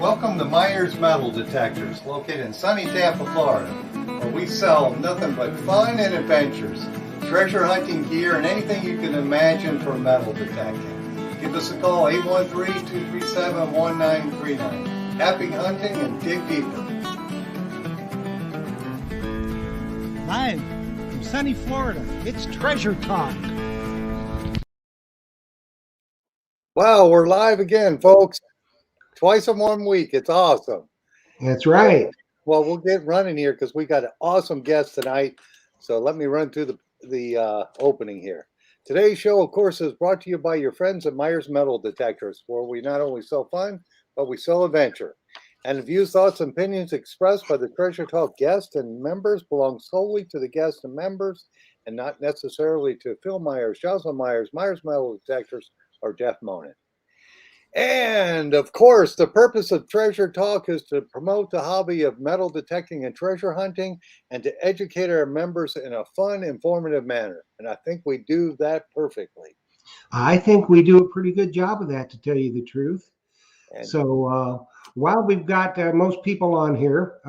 Welcome to Myers Metal Detectors, located in sunny Tampa, Florida, where we sell nothing but fun and adventures, treasure hunting gear, and anything you can imagine for metal detecting. Give us a call, 813-237-1939. Happy hunting and dig deeper. Live from sunny Florida, it's Treasure Talk. Wow, we're live again, folks. Twice in 1 week. It's awesome. That's right. Well, we'll get running here because we got an awesome guest tonight. So let me run through the opening here. Today's show, of course, is brought to you by your friends at Myers Metal Detectors, where we not only sell fun, but we sell adventure. And the views, thoughts, and opinions expressed by the Treasure Talk guests and members belong solely to the guests and members and not necessarily to Phil Myers, Jocelyn Myers, Myers Metal Detectors, or Jeff Monin. And, of course, the purpose of Treasure Talk is to promote the hobby of metal detecting and treasure hunting and to educate our members in a fun, informative manner. And I think we do that perfectly. I think we do a pretty good job of that, to tell you the truth. And so while we've got most people on here,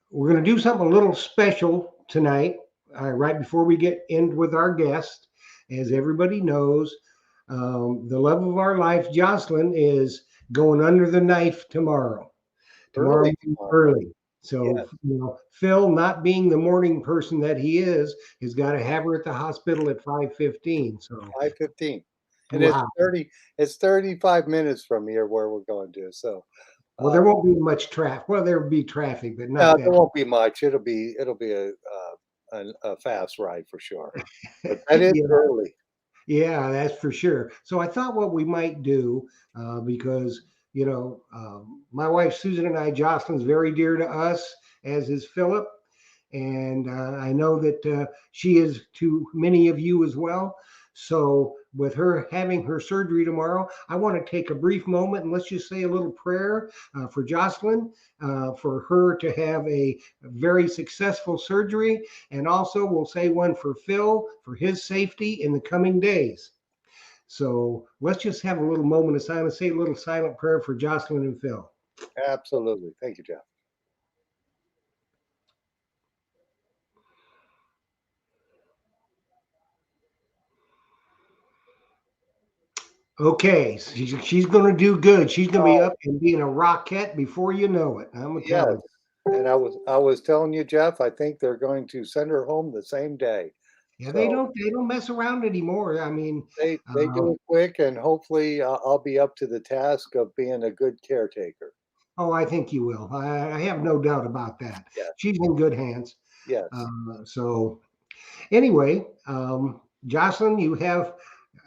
we're going to do something a little special tonight, right before we get in with our guest. As everybody knows, the love of our life, Jocelyn, is going under the knife tomorrow. Early. So, yes. Phil, not being the morning person that he is, has got to have her at the hospital at 5:15. So 5:15, and wow. It's 35 minutes from here where we're going to. So, well, there won't be much traffic. Well, there will be traffic, but not. There won't be much. It'll be a fast ride for sure. But that is early. Yeah, that's for sure. So I thought what we might do, because, my wife, Susan, and I, Jocelyn's very dear to us, as is Philip. And I know that she is to many of you as well. So with her having her surgery tomorrow, I want to take a brief moment and let's just say a little prayer for Jocelyn, for her to have a very successful surgery. And also we'll say one for Phil for his safety in the coming days. So let's just have a little moment of silence, say a little silent prayer for Jocelyn and Phil. Absolutely. Thank you, Jeff. Okay, she's going to do good. She's going to be up and being a rocket before you know it. I'm going to tell you. And I was telling you, Jeff, I think they're going to send her home the same day. Yeah, so they don't mess around anymore. I mean, they do it quick, and hopefully I'll be up to the task of being a good caretaker. Oh, I think you will. I have no doubt about that. Yeah. She's in good hands. Yes. So anyway, Jocelyn,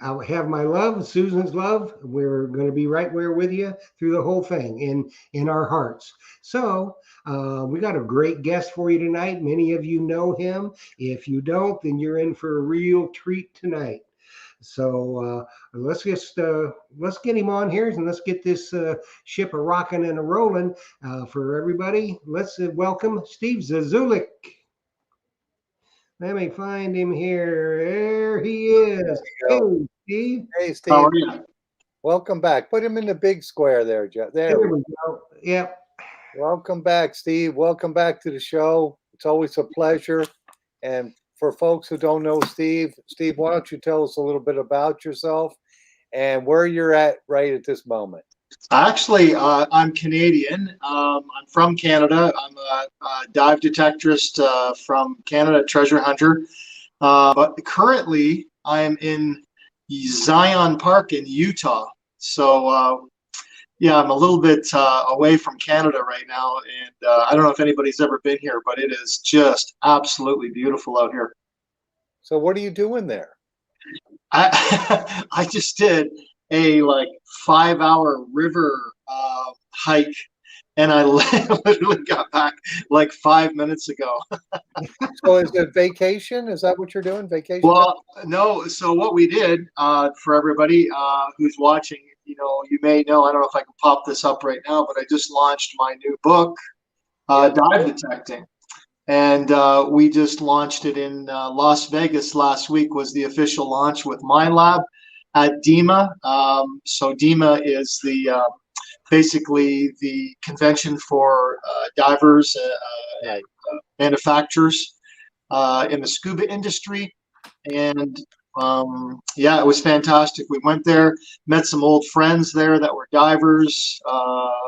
I'll have my love, Susan's love. We're going to be right there with you through the whole thing in our hearts. So we got a great guest for you tonight. Many of you know him. If you don't, then you're in for a real treat tonight. So let's get him on here and let's get this ship a rocking and a rolling for everybody. Let's welcome Steve Zazulyk. Let me find him here. There he is. Hey, Steve. Hey, Steve. How are you? Welcome back. Put him in the big square there, Jeff. There we go. Yep. Welcome back, Steve. Welcome back to the show. It's always a pleasure. And for folks who don't know Steve, why don't you tell us a little bit about yourself and where you're at right at this moment? Actually, I'm Canadian. I'm from Canada. I'm a dive detectorist from Canada, treasure hunter. But currently, I am in Zion Park in Utah. So, I'm a little bit away from Canada right now. And I don't know if anybody's ever been here, but it is just absolutely beautiful out here. So what are you doing there? I just did a 5-hour river hike, and I literally got back 5 minutes ago. So is it vacation? Is that what you're doing? Vacation? Well, no. So what we did for everybody who's watching, you may know, I don't know if I can pop this up right now, but I just launched my new book, Dive Detecting. And we just launched it in Las Vegas last week, was the official launch with my lab at DEMA. So DEMA is the basically the convention for divers and manufacturers in the scuba industry. And yeah, it was fantastic. We went there, met some old friends there that were divers.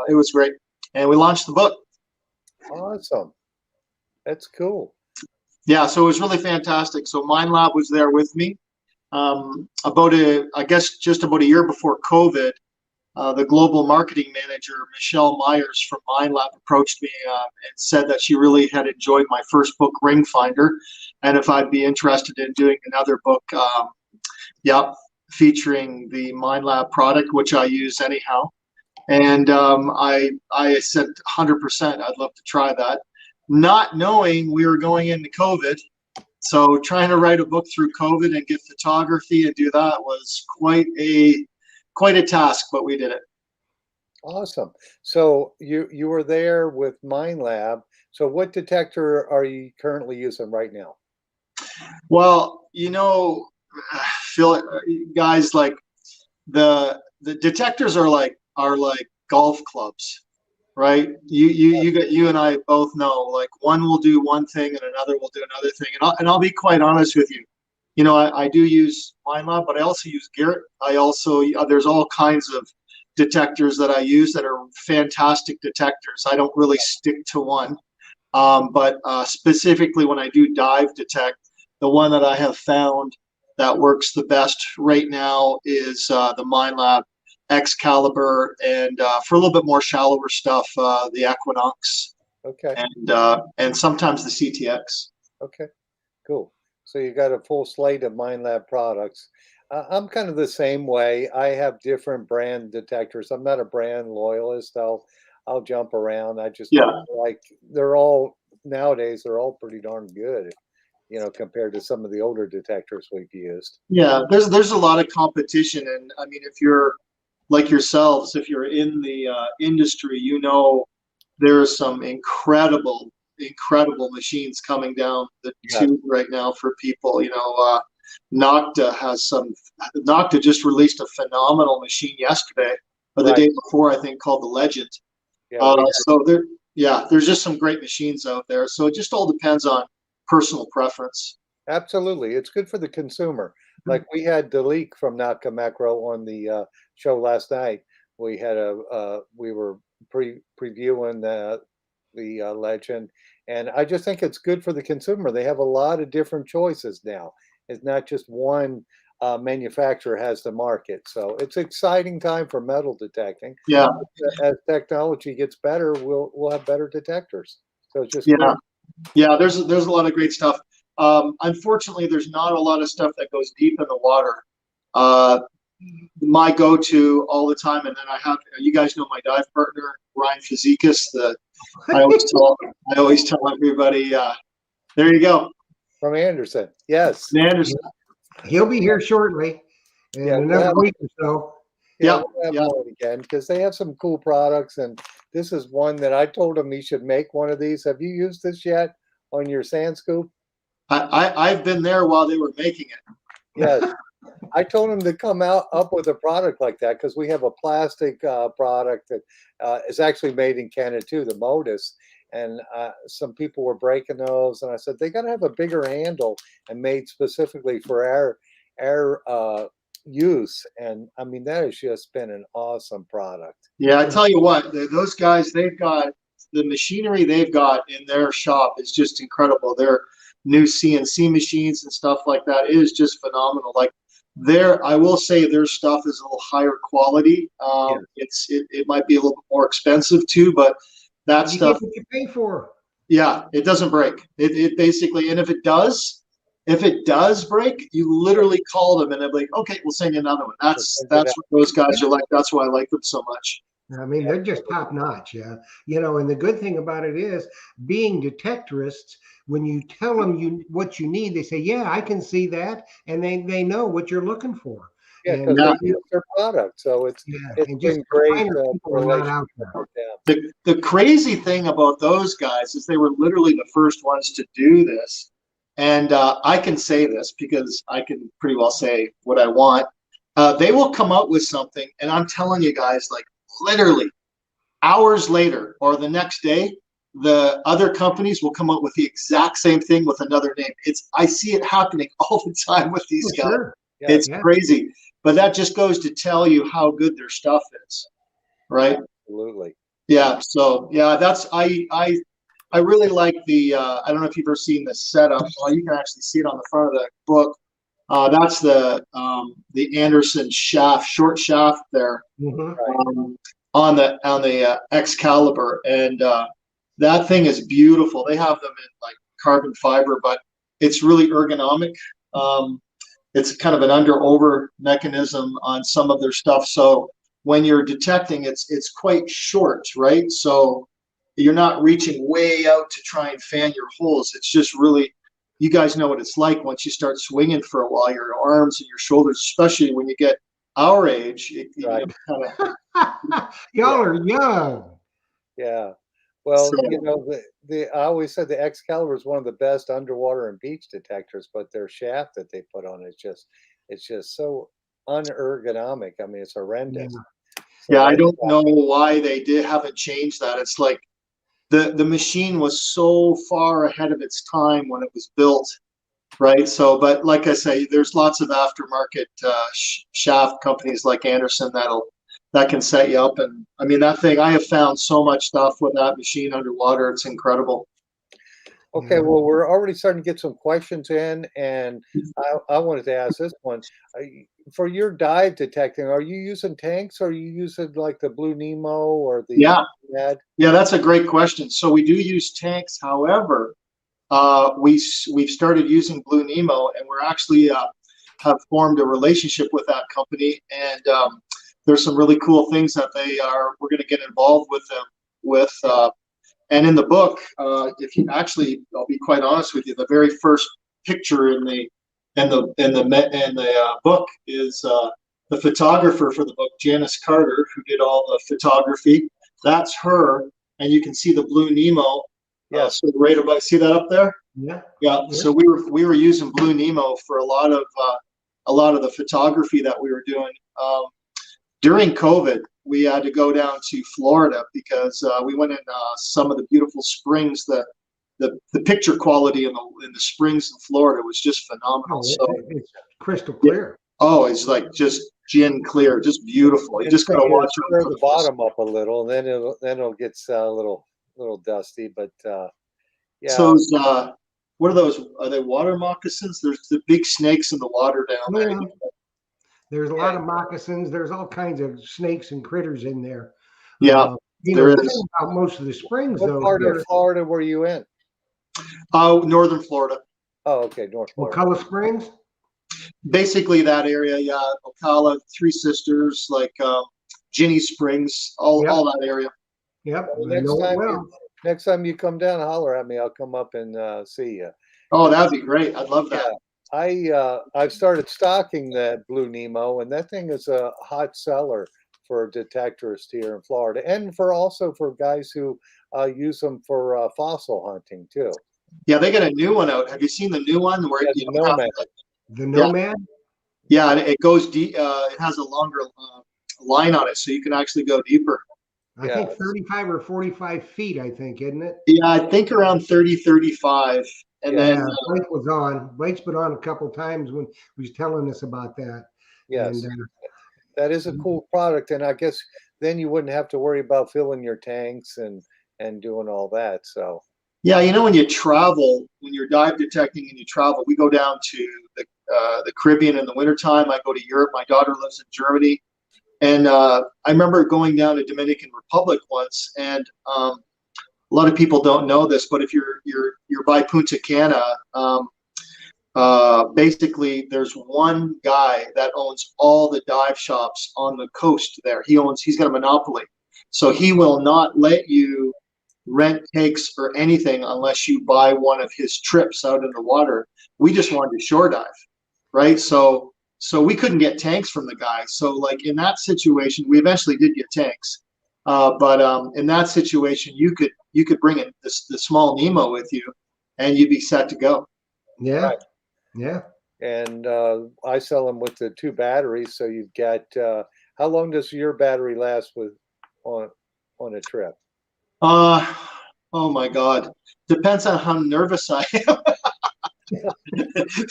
It was great. And we launched the book. Awesome. That's cool. Yeah, so it was really fantastic. So Mind Lab was there with me. I guess just about a year before COVID, the global marketing manager, Michelle Myers from Mind Lab, approached me and said that she really had enjoyed my first book, Ring Finder, and if I'd be interested in doing another book, featuring the Mind Lab product, which I use anyhow. And I said 100%, I'd love to try that, not knowing we were going into COVID. So trying to write a book through COVID and get photography and do that was quite a task, but we did it. Awesome. So you were there with Mind Lab. So what detector are you currently using right now? Well, Phil, guys, like the detectors are like golf clubs, right? You and I both know, like, one will do one thing and another will do another thing. And I'll be quite honest with you. I do use Mind Lab, but I also use Garrett. There's all kinds of detectors that I use that are fantastic detectors. I don't really stick to one. But specifically when I do dive detect, the one that I have found that works the best right now is the Mind Lab Excalibur, and for a little bit more shallower stuff, the Equinox. Okay. And sometimes the CTX. Okay, cool. So you got a full slate of Mind Lab products. I'm kind of the same way. I have different brand detectors. I'm not a brand loyalist. I'll jump around. I just like, they're all nowadays. They're all pretty darn good, compared to some of the older detectors we've used. Yeah, there's a lot of competition, and I mean, if you're like yourselves, if you're in the industry, there are some incredible machines coming down the tube right now for people. Nocta just released a phenomenal machine yesterday, or the day before, I think, called the Legend. So there's just some great machines out there. So it just all depends on personal preference. Absolutely. It's good for the consumer. Like we had Zazulyk from Nocta Macro on the show last night. We had we were previewing the Legend, and I just think it's good for the consumer. They have a lot of different choices now. It's not just one manufacturer has the market. So it's an exciting time for metal detecting. Yeah. As technology gets better, we'll have better detectors. So it's just cool. Yeah. There's a lot of great stuff. Unfortunately, there's not a lot of stuff that goes deep in the water. My go-to all the time, and then I have, you guys know my dive partner, Ryan Fizikis. I always tell everybody, there you go. From Anderson, yes. Anderson. He'll be here shortly, in another week or so. We'll have more again, because they have some cool products, and this is one that I told him he should make one of these. Have you used this yet on your sand scoop? I've been there while they were making it. Yes. I told him to come up with a product like that, because we have a plastic product that is actually made in Canada too, the Modus. And some people were breaking those, and I said they got to have a bigger handle and made specifically for our use. And I mean, that has just been an awesome product. Yeah, I tell you what, those guys, they've got the machinery they've got in their shop is just incredible. Their new CNC machines and stuff like that is just phenomenal. Like I will say their stuff is a little higher quality. It might be a little bit more expensive too, but that stuff, get what you pay for. Yeah, it doesn't break. It basically, and if it does break, you literally call them and they're like, okay, we'll send you another one. That's what those guys are like. That's why I like them so much. I mean, they're just top notch. Yeah. And the good thing about it is, being detectorists, when you tell them what you need, they say, yeah, I can see that. And they know what you're looking for. Yeah, because they use their product. So it's been great. The crazy thing about those guys is they were literally the first ones to do this. And I can say this because I can pretty well say what I want. They will come out with something, and I'm telling you guys, like, literally hours later or the next day, the other companies will come up with the exact same thing with another name. I see it happening all the time with these Oh, guys. sure. Yeah, It's crazy, but that just goes to tell you how good their stuff is, right? absolutely. Yeah. So yeah, I really like the. I don't know if you've ever seen the setup. Well, you can actually see it on the front of the book. That's the Anderson shaft, short shaft there, Mhm. um, on the Excalibur, and that thing is beautiful. They have them in like carbon fiber, but it's really ergonomic. Um, it's kind of an under-over mechanism on some of their stuff. So when you're detecting, it's quite short, right? So you're not reaching way out to try and fan your holes. It's just really, you guys know what it's like once you start swinging for a while, your arms and your shoulders, especially when you get our age, you Right. kind of, Y'all are young. Yeah. Well, so, I always said the Excalibur is one of the best underwater and beach detectors, but their shaft that they put on it's just so unergonomic. I mean, it's Yeah. horrendous. So yeah, I that's don't know why they haven't changed that. It's like the machine was so far ahead of its time when it was built, right? So, but like I say, there's lots of aftermarket shaft companies like Anderson that can set you up. And I mean, that thing, I have found so much stuff with that machine underwater. It's incredible. okay. Yeah. Well, we're already starting to get some questions in, and I wanted to ask this one. For your dive detecting, are you using tanks or are you using like the Blue Nemo or the Yeah, Med? yeah, that's a great question. So we do use tanks. However, we've started using Blue Nemo, and we're actually have formed a relationship with that company. And there's some really cool things that we're going to get involved with them with. And in the book, if you actually, I'll be quite honest with you, the very first picture in the book is the photographer for the book, Janice Carter, who did all the photography. That's her, and you can see the Blue Nemo. Yes. So right above, see that up there? Yeah. Yeah. Yeah. So we were using Blue Nemo for a lot of the photography that we were doing. During COVID, we had to go down to Florida because we went in some of the beautiful springs. The picture quality in the springs in Florida was just phenomenal. Oh, So it's crystal yeah. clear. Oh, it's like just gin clear, just beautiful. You It's just gotta watch stir out for the those. bottom up a little, and then it'll get a little dusty. But So yeah, those, what are those? Are they water moccasins? There's the big snakes in the water down there. Yeah. There's a lot yeah. of moccasins. There's all kinds of snakes and critters in there. Yeah, there The thing is. about most of the springs, What though, part of here, Florida were you in? Northern Florida. Oh, okay, North Florida. McCullough Springs. Basically that area, yeah. Ocala, Three Sisters, like Ginny Springs, all Yep. all that area. Yep. Well, I know it well. next time you come down, holler at me. I'll come up and see you. Oh, that'd be great. I'd love Yeah, that. I've started stocking that Blue Nemo, and that thing is a hot seller for detectorists here in Florida, and also for guys who use them for fossil hunting too. Yeah, they got a new one out. Have you seen the new one where Yeah, you the don't have Nomad. The yeah, Nomad. yeah, and it goes deep. It has a longer line on it, so you can actually go deeper. I Yeah, think 35 or 45 feet, I think, isn't it? Yeah, I think around 30, 35. And Yeah. then Yeah, Blake was on. Blake's been on a couple times when he was telling us about that. yes, And that is a cool product, and I guess then you wouldn't have to worry about filling your tanks and doing all that. So yeah, when you travel, when you're dive detecting and you travel, we go down to the Caribbean in the wintertime. I go to Europe. My daughter lives in Germany. And I remember going down to Dominican Republic once, and a lot of people don't know this, but if you're by Punta Cana, basically there's one guy that owns all the dive shops on the coast there. He's got a monopoly, so he will not let you rent takes or anything unless you buy one of his trips out in the water. We just wanted to shore dive, right? So we couldn't get tanks from the guy. So like in that situation, we eventually did get tanks. But in that situation, you could bring in the small Nemo with you, and you'd be set to go. yeah, right. yeah. And I sell them with the two batteries. So you've got how long does your battery last with on? on a trip? Oh my God. Depends on how nervous I am.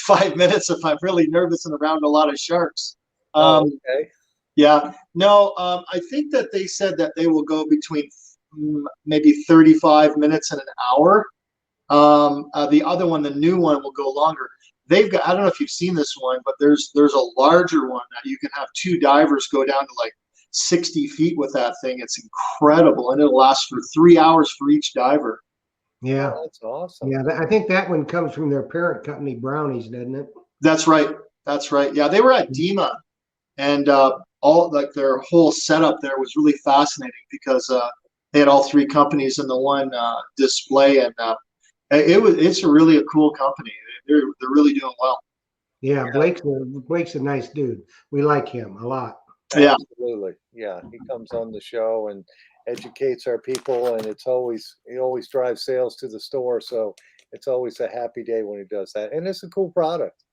5 minutes if I'm really nervous and around a lot of sharks. Oh, Um, okay. yeah. No, I think that they said that they will go between maybe 35 minutes and an hour. The other one, the new one, will go longer. They've got, I don't know if you've seen this one, but there's a larger one that you can have two divers go down to like 60 feet with that thing. It's incredible, and it'll last for 3 hours for each diver. Yeah. Oh, that's awesome. Yeah. I think that one comes from their parent company, Brownies, doesn't it? That's right. That's right. Yeah, they were at DEMA, and all like their whole setup there was really fascinating because they had all three companies in the one display, and it's really a cool company. They're really doing well. Yeah. Blake's a nice dude. We like him a lot. Yeah. Absolutely. Yeah. He comes on the show and educates our people, and he always drives sales to the store. So it's always a happy day when he does that. And it's a cool product.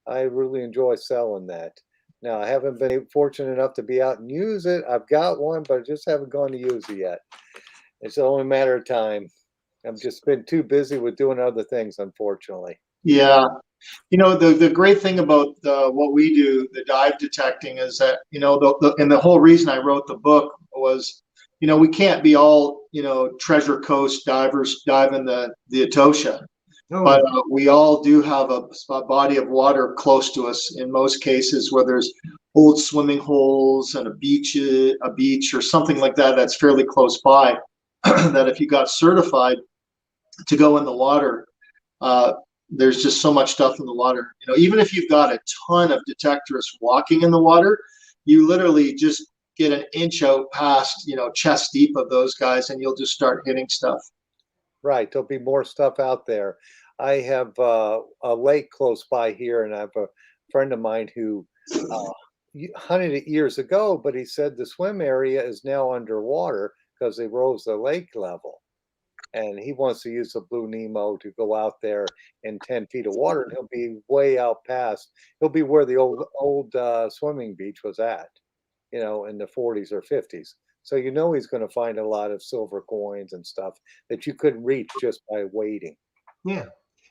I really enjoy selling that. Now, I haven't been fortunate enough to be out and use it. I've got one, but I just haven't gone to use it yet. It's only a matter of time. I've just been too busy with doing other things, unfortunately. Yeah. You know, the great thing about what we do, the dive detecting, is that, you know, and the whole reason I wrote the book was, you know, we can't be all, you know, Treasure Coast divers diving the Etosha. Oh, But we all do have a body of water close to us in most cases where there's old swimming holes and a beach or something like that that's fairly close by. That if you got certified to go in the water, there's just so much stuff in the water. You know, even if you've got a ton of detectorists walking in the water, you literally just get an inch out past, you know, chest deep of those guys, and you'll just start hitting stuff. Right. There'll be more stuff out there. I have a lake close by here, and I have a friend of mine who hunted it years ago, but he said the swim area is now underwater because they rose the lake level. And he wants to use the Blue Nemo to go out there in 10 feet of water, and he'll be way out past. He'll be where the old swimming beach was at, you know, in the 40s or 50s. So you know he's going to find a lot of silver coins and stuff that you couldn't reach just by waiting. yeah.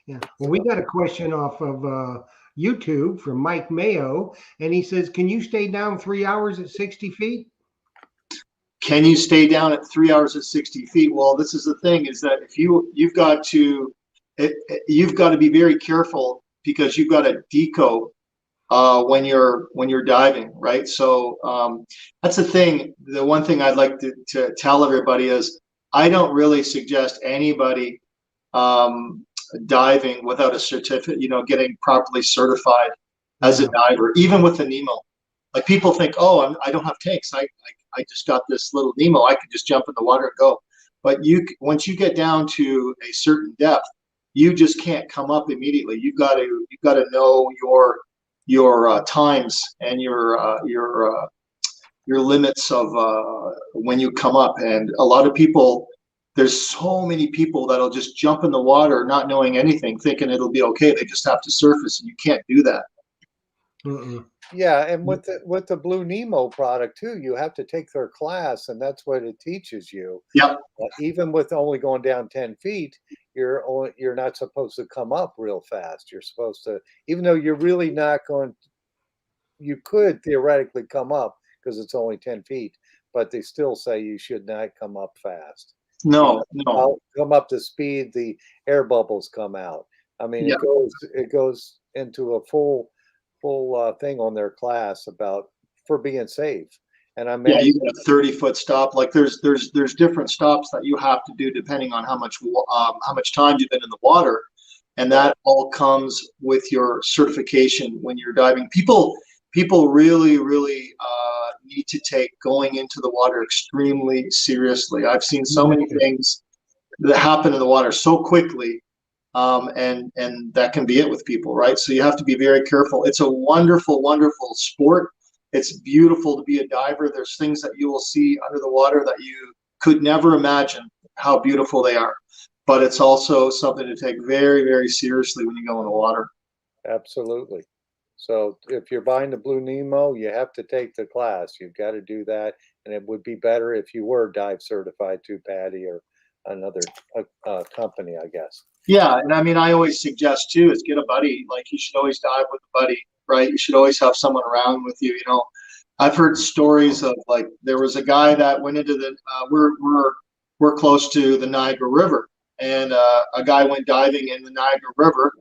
Yeah. Well, we got a question off of YouTube from Mike Mayo, and he says, "Can you stay down 3 hours at 60 feet?" Can you stay down at 3 hours at 60 feet? Well, this is the thing: is that if you've got to be very careful because you've got to deco when you're diving, right? So that's the thing. The one thing I'd like to tell everybody is I don't really suggest anybody diving without a certificate, you know, getting properly certified as a diver, even with the Nemo. Like people think, oh, I don't have tanks. I just got this little Nemo. I can just jump in the water and go. But once you get down to a certain depth, you just can't come up immediately. You've got to know your times and your limits of when you come up. And a lot of people, there's so many people that'll just jump in the water not knowing anything, thinking it'll be okay. They just have to surface, and you can't do that. Mm-mm. Yeah, and with the Blue Nemo product too, you have to take their class, and that's what it teaches you. Yep. Even with only going down 10 feet, you're not supposed to come up real fast. You're supposed to, even though you're really not going, you could theoretically come up because it's only 10 feet, but they still say you should not come up fast. No. Come up to speed, the air bubbles come out. I mean, Yep. it goes into a full thing on their class about for being safe. And I mean, Yeah, you got a 30-foot stop. Like there's different stops that you have to do depending on how much time you've been in the water, and that all comes with your certification when you're diving. People really need to take going into the water extremely seriously. I've seen so many things that happen in the water so quickly. And that can be it with people, right? So you have to be very careful. It's a wonderful, wonderful sport. It's beautiful to be a diver. There's things that you will see under the water that you could never imagine how beautiful they are. But it's also something to take very, very seriously when you go in the water. absolutely. So if you're buying the Blue Nemo, you have to take the class. You've got to do that, and it would be better if you were dive certified too, Patty, or another company, I guess. Yeah, and I mean, I always suggest too is get a buddy. Like you should always dive with a buddy, right? You should always have someone around with you. You know, I've heard stories of like there was a guy that went into the we're close to the Niagara River, and a guy went diving in the Niagara River,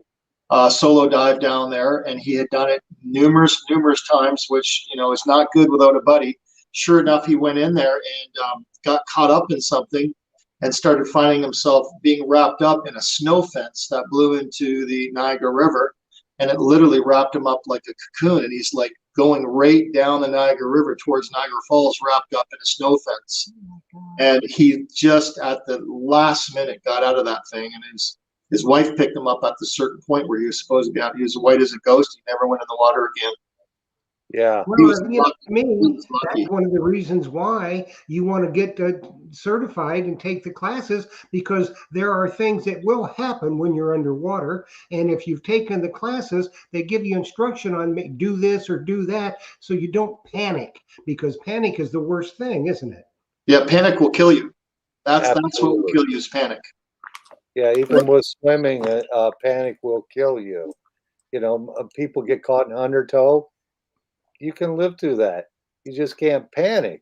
solo dive down there, and he had done it numerous times, which you know is not good without a buddy. Sure enough, he went in there and got caught up in something and started finding himself being wrapped up in a snow fence that blew into the Niagara River, and it literally wrapped him up like a cocoon, and he's like going right down the Niagara River towards Niagara Falls, wrapped up in a snow fence. And he just at the last minute got out of that thing, and his wife picked him up at the certain point where he was supposed to be out. He was white as a ghost. He never went in the water again. Yeah. Well, He was you know, lucky. to me, He was lucky. that's one of the reasons why you want to get certified and take the classes, because there are things that will happen when you're underwater. And if you've taken the classes, they give you instruction on do this or do that, so you don't panic, because panic is the worst thing, isn't it? Yeah, panic will kill you. That's what will Absolutely. kill you is panic. Yeah, even with swimming, panic will kill you. You know, people get caught in undertow. You can live through that. You just can't panic.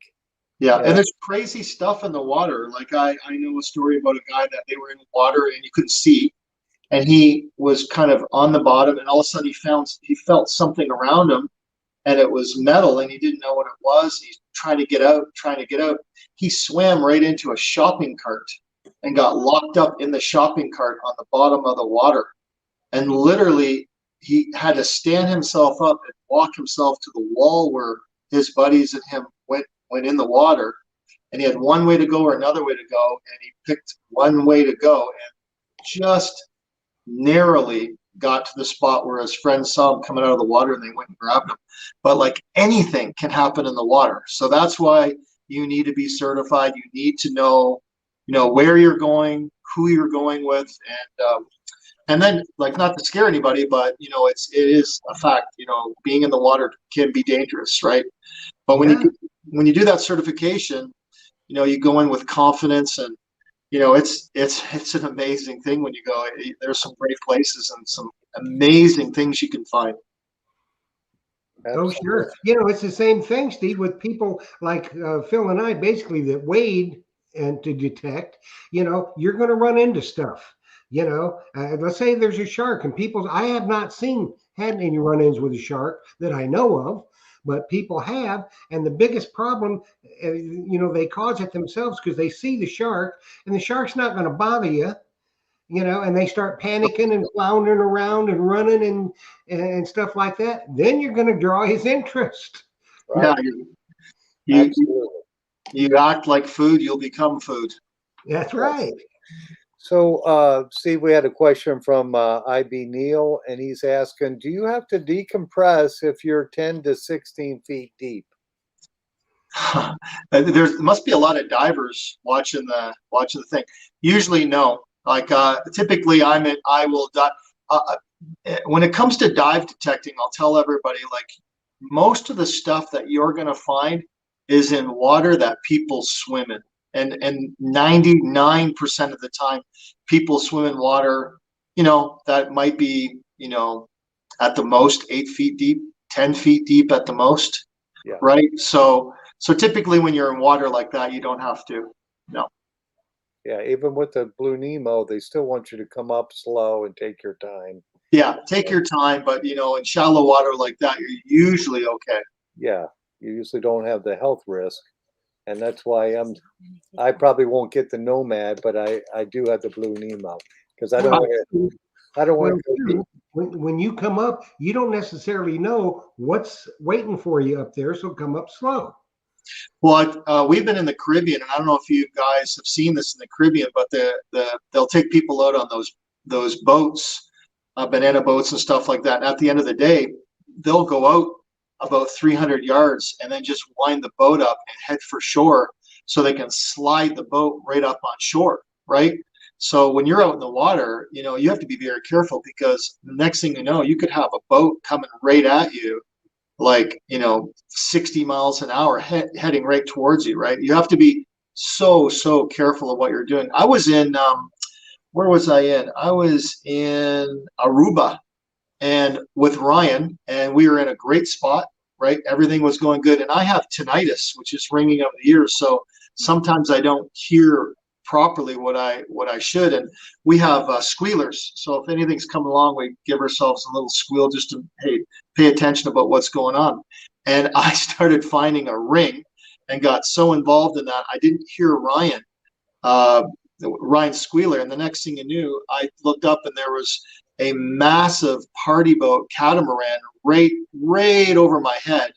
Yeah, Yeah. and there's crazy stuff in the water. Like I know a story about a guy that they were in the water and you couldn't see, and he was kind of on the bottom, and all of a sudden he felt something around him, and it was metal, and he didn't know what it was. He's trying to get out, trying to get out. He swam right into a shopping cart and got locked up in the shopping cart on the bottom of the water. And literally, he had to stand himself up and walk himself to the wall where his buddies and him went in the water. And he had one way to go or another way to go, and he picked one way to go and just narrowly got to the spot where his friends saw him coming out of the water, and they went and grabbed him. But like anything can happen in the water, so that's why you need to be certified. You need to know, you know, where you're going, who you're going with, and then like not to scare anybody, but you know it is a fact. You know, being in the water can be dangerous, right? But when you do that certification, you know, you go in with confidence, and you know it's an amazing thing when you go. There's some great places and some amazing things you can find. Oh, sure. You know, it's the same thing, Steve, with people like Phil and I, basically, that wade and to detect. You know, you're going to run into stuff. You know, let's say there's a shark, and I have not had any run-ins with a shark that I know of, but people have. And the biggest problem, you know, they cause it themselves because they see the shark, and the shark's not going to bother you. You know, and they start panicking and floundering around and running and stuff like that. Then you're going to draw his interest. Right. Yeah, Absolutely. you act like food, you'll become food. That's right. So, Steve, we had a question from IB Neil, and he's asking, do you have to decompress if you're 10 to 16 feet deep? There must be a lot of divers watching the thing. Usually, no. Like typically, I will dive. When it comes to dive detecting, I'll tell everybody like most of the stuff that you're going to find is in water that people swim in. And 99% of the time, people swim in water, you know, that might be, you know, at the most 8 feet deep, 10 feet deep at the most, Yeah. right? So typically when you're in water like that, you don't have to, no. Yeah, even with the Blue Nemo, they still want you to come up slow and take your time. Yeah, take your time, but, you know, in shallow water like that, you're usually okay. Yeah, you usually don't have the health risk. And that's why I probably won't get the Nomad, but I do have the Blue Nemo because I don't want to. When you come up, you don't necessarily know what's waiting for you up there, so come up slow. Well, we've been in the Caribbean, and I don't know if you guys have seen this in the Caribbean, but they'll take people out on those boats, banana boats and stuff like that. And at the end of the day, they'll go out about 300 yards and then just wind the boat up and head for shore so they can slide the boat right up on shore, right? So when you're out in the water, you have to be very careful, because the next thing you know, you could have a boat coming right at you, like 60 miles an hour, heading right towards you, right? You have to be so careful of what you're doing. I was in where was I in? I was in Aruba, and with Ryan, and we were in a great spot, right? Everything was going good, and I have tinnitus, which is ringing of the ears, so sometimes I don't hear properly what I should, and we have squealers. So if anything's coming along, we give ourselves a little squeal just to, hey, pay attention about what's going on. And I started finding a ring and got so involved in that I didn't hear Ryan's squealer, and the next thing you knew, I looked up and there was a massive party boat catamaran right over my head.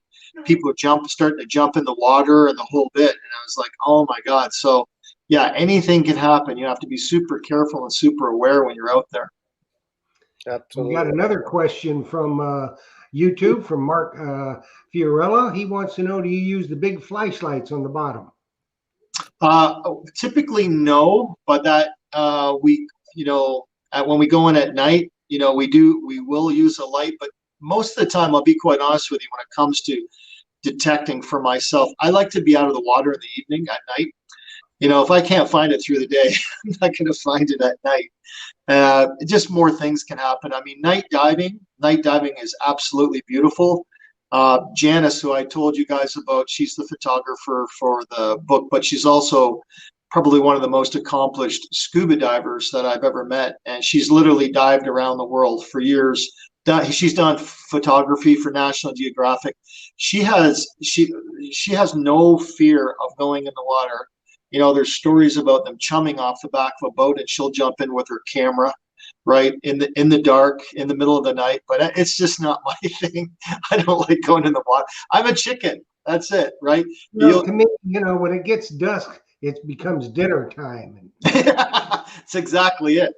People starting to jump in the water and the whole bit, and I was like, oh my God. So yeah, anything can happen. You have to be super careful and super aware when you're out there. Absolutely. We got another question from YouTube from Mark Fiorella. He wants to know, do you use the big flashlights on the bottom? Typically no, but that when we go in at night, we will use a light, but most of the time, I'll be quite honest with you, when it comes to detecting for myself, I like to be out of the water in the evening at night. If I can't find it through the day, I'm not going to find it at night. Just more things can happen. I mean, night diving is absolutely beautiful. Janice, who I told you guys about, she's the photographer for the book, but she's also probably one of the most accomplished scuba divers that I've ever met. And she's literally dived around the world for years. She's done photography for National Geographic. She has no fear of going in the water. There's stories about them chumming off the back of a boat, and she'll jump in with her camera, right, in the dark, in the middle of the night. But it's just not my thing. I don't like going in the water. I'm a chicken. That's it, right? To me, when it gets dusk, it becomes dinner time. That's exactly it.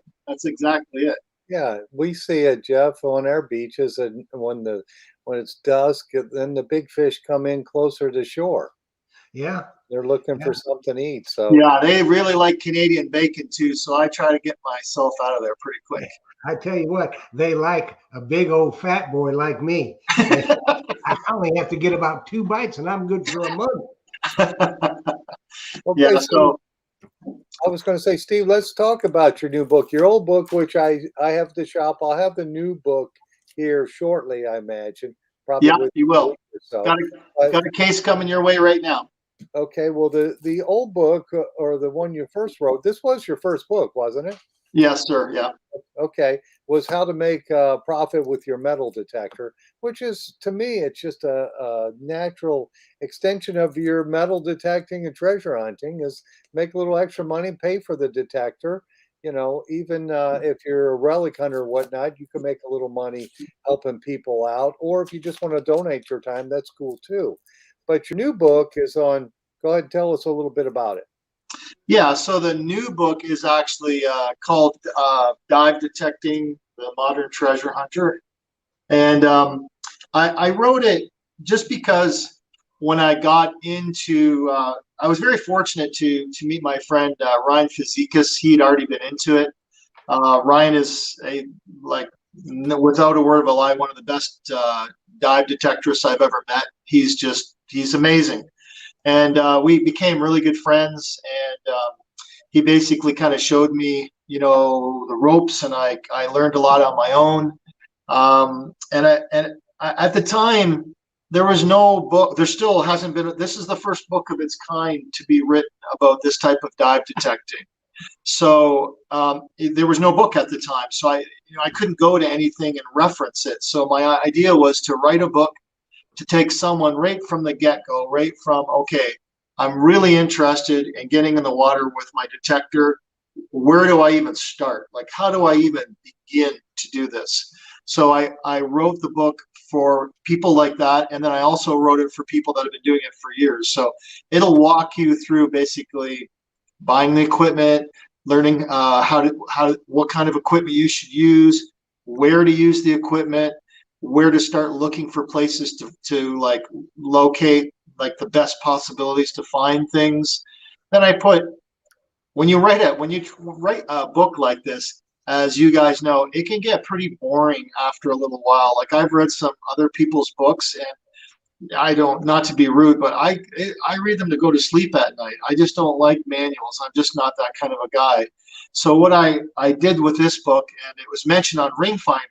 Yeah, we see it, Jeff, on our beaches, and when it's dusk, then the big fish come in closer to shore. Yeah. They're looking for something to eat. So yeah, they really like Canadian bacon too. So I try to get myself out of there pretty quick. I tell you what, they like a big old fat boy like me. I only have to get about 2 bites, and I'm good for a month. Okay, yeah. So I was going to say, Steve, let's talk about your new book. Your old book, which I have at the shop. I'll have the new book here shortly, I imagine. Probably. Yeah, you will. So. Got a case coming your way right now. Okay, well, the old book, or the one you first wrote, this was your first book, wasn't it? Yes, sir. Yeah. Okay, was How to Make a Profit with Your Metal Detector, which is, to me, it's just a natural extension of your metal detecting and treasure hunting, is make a little extra money, pay for the detector. Even if you're a relic hunter or whatnot, you can make a little money helping people out. Or if you just want to donate your time, that's cool too. But your new book is on, go ahead and tell us a little bit about it. Yeah, so the new book is actually called Dive Detecting the Modern Treasure Hunter. And I wrote it just because when I got into, I was very fortunate to meet my friend Ryan Fazekas. He'd already been into it. Ryan is without a word of a lie, one of the best dive detectorists I've ever met. He's amazing. And we became really good friends, and he basically kind of showed me, the ropes, and I learned a lot on my own. And at the time, there was no book. There still hasn't been. This is the first book of its kind to be written about this type of dive detecting. So there was no book at the time, so I couldn't go to anything and reference it. So my idea was to write a book to take someone right from the get-go, right from, okay, I'm really interested in getting in the water with my detector. Where do I even start? Like, how do I even begin to do this? So I wrote the book for people like that, and then I also wrote it for people that have been doing it for years. So it'll walk you through basically buying the equipment, learning what kind of equipment you should use, where to use the equipment, where to start looking for places to like locate like the best possibilities to find things. Then I put when you write a book like this, as you guys know, it can get pretty boring after a little while. Like I've read some other people's books, and I don't, not to be rude, but I read them to go to sleep at night. I just don't like manuals. I'm just not that kind of a guy. So what I did with this book, and it was mentioned on Ring Finder.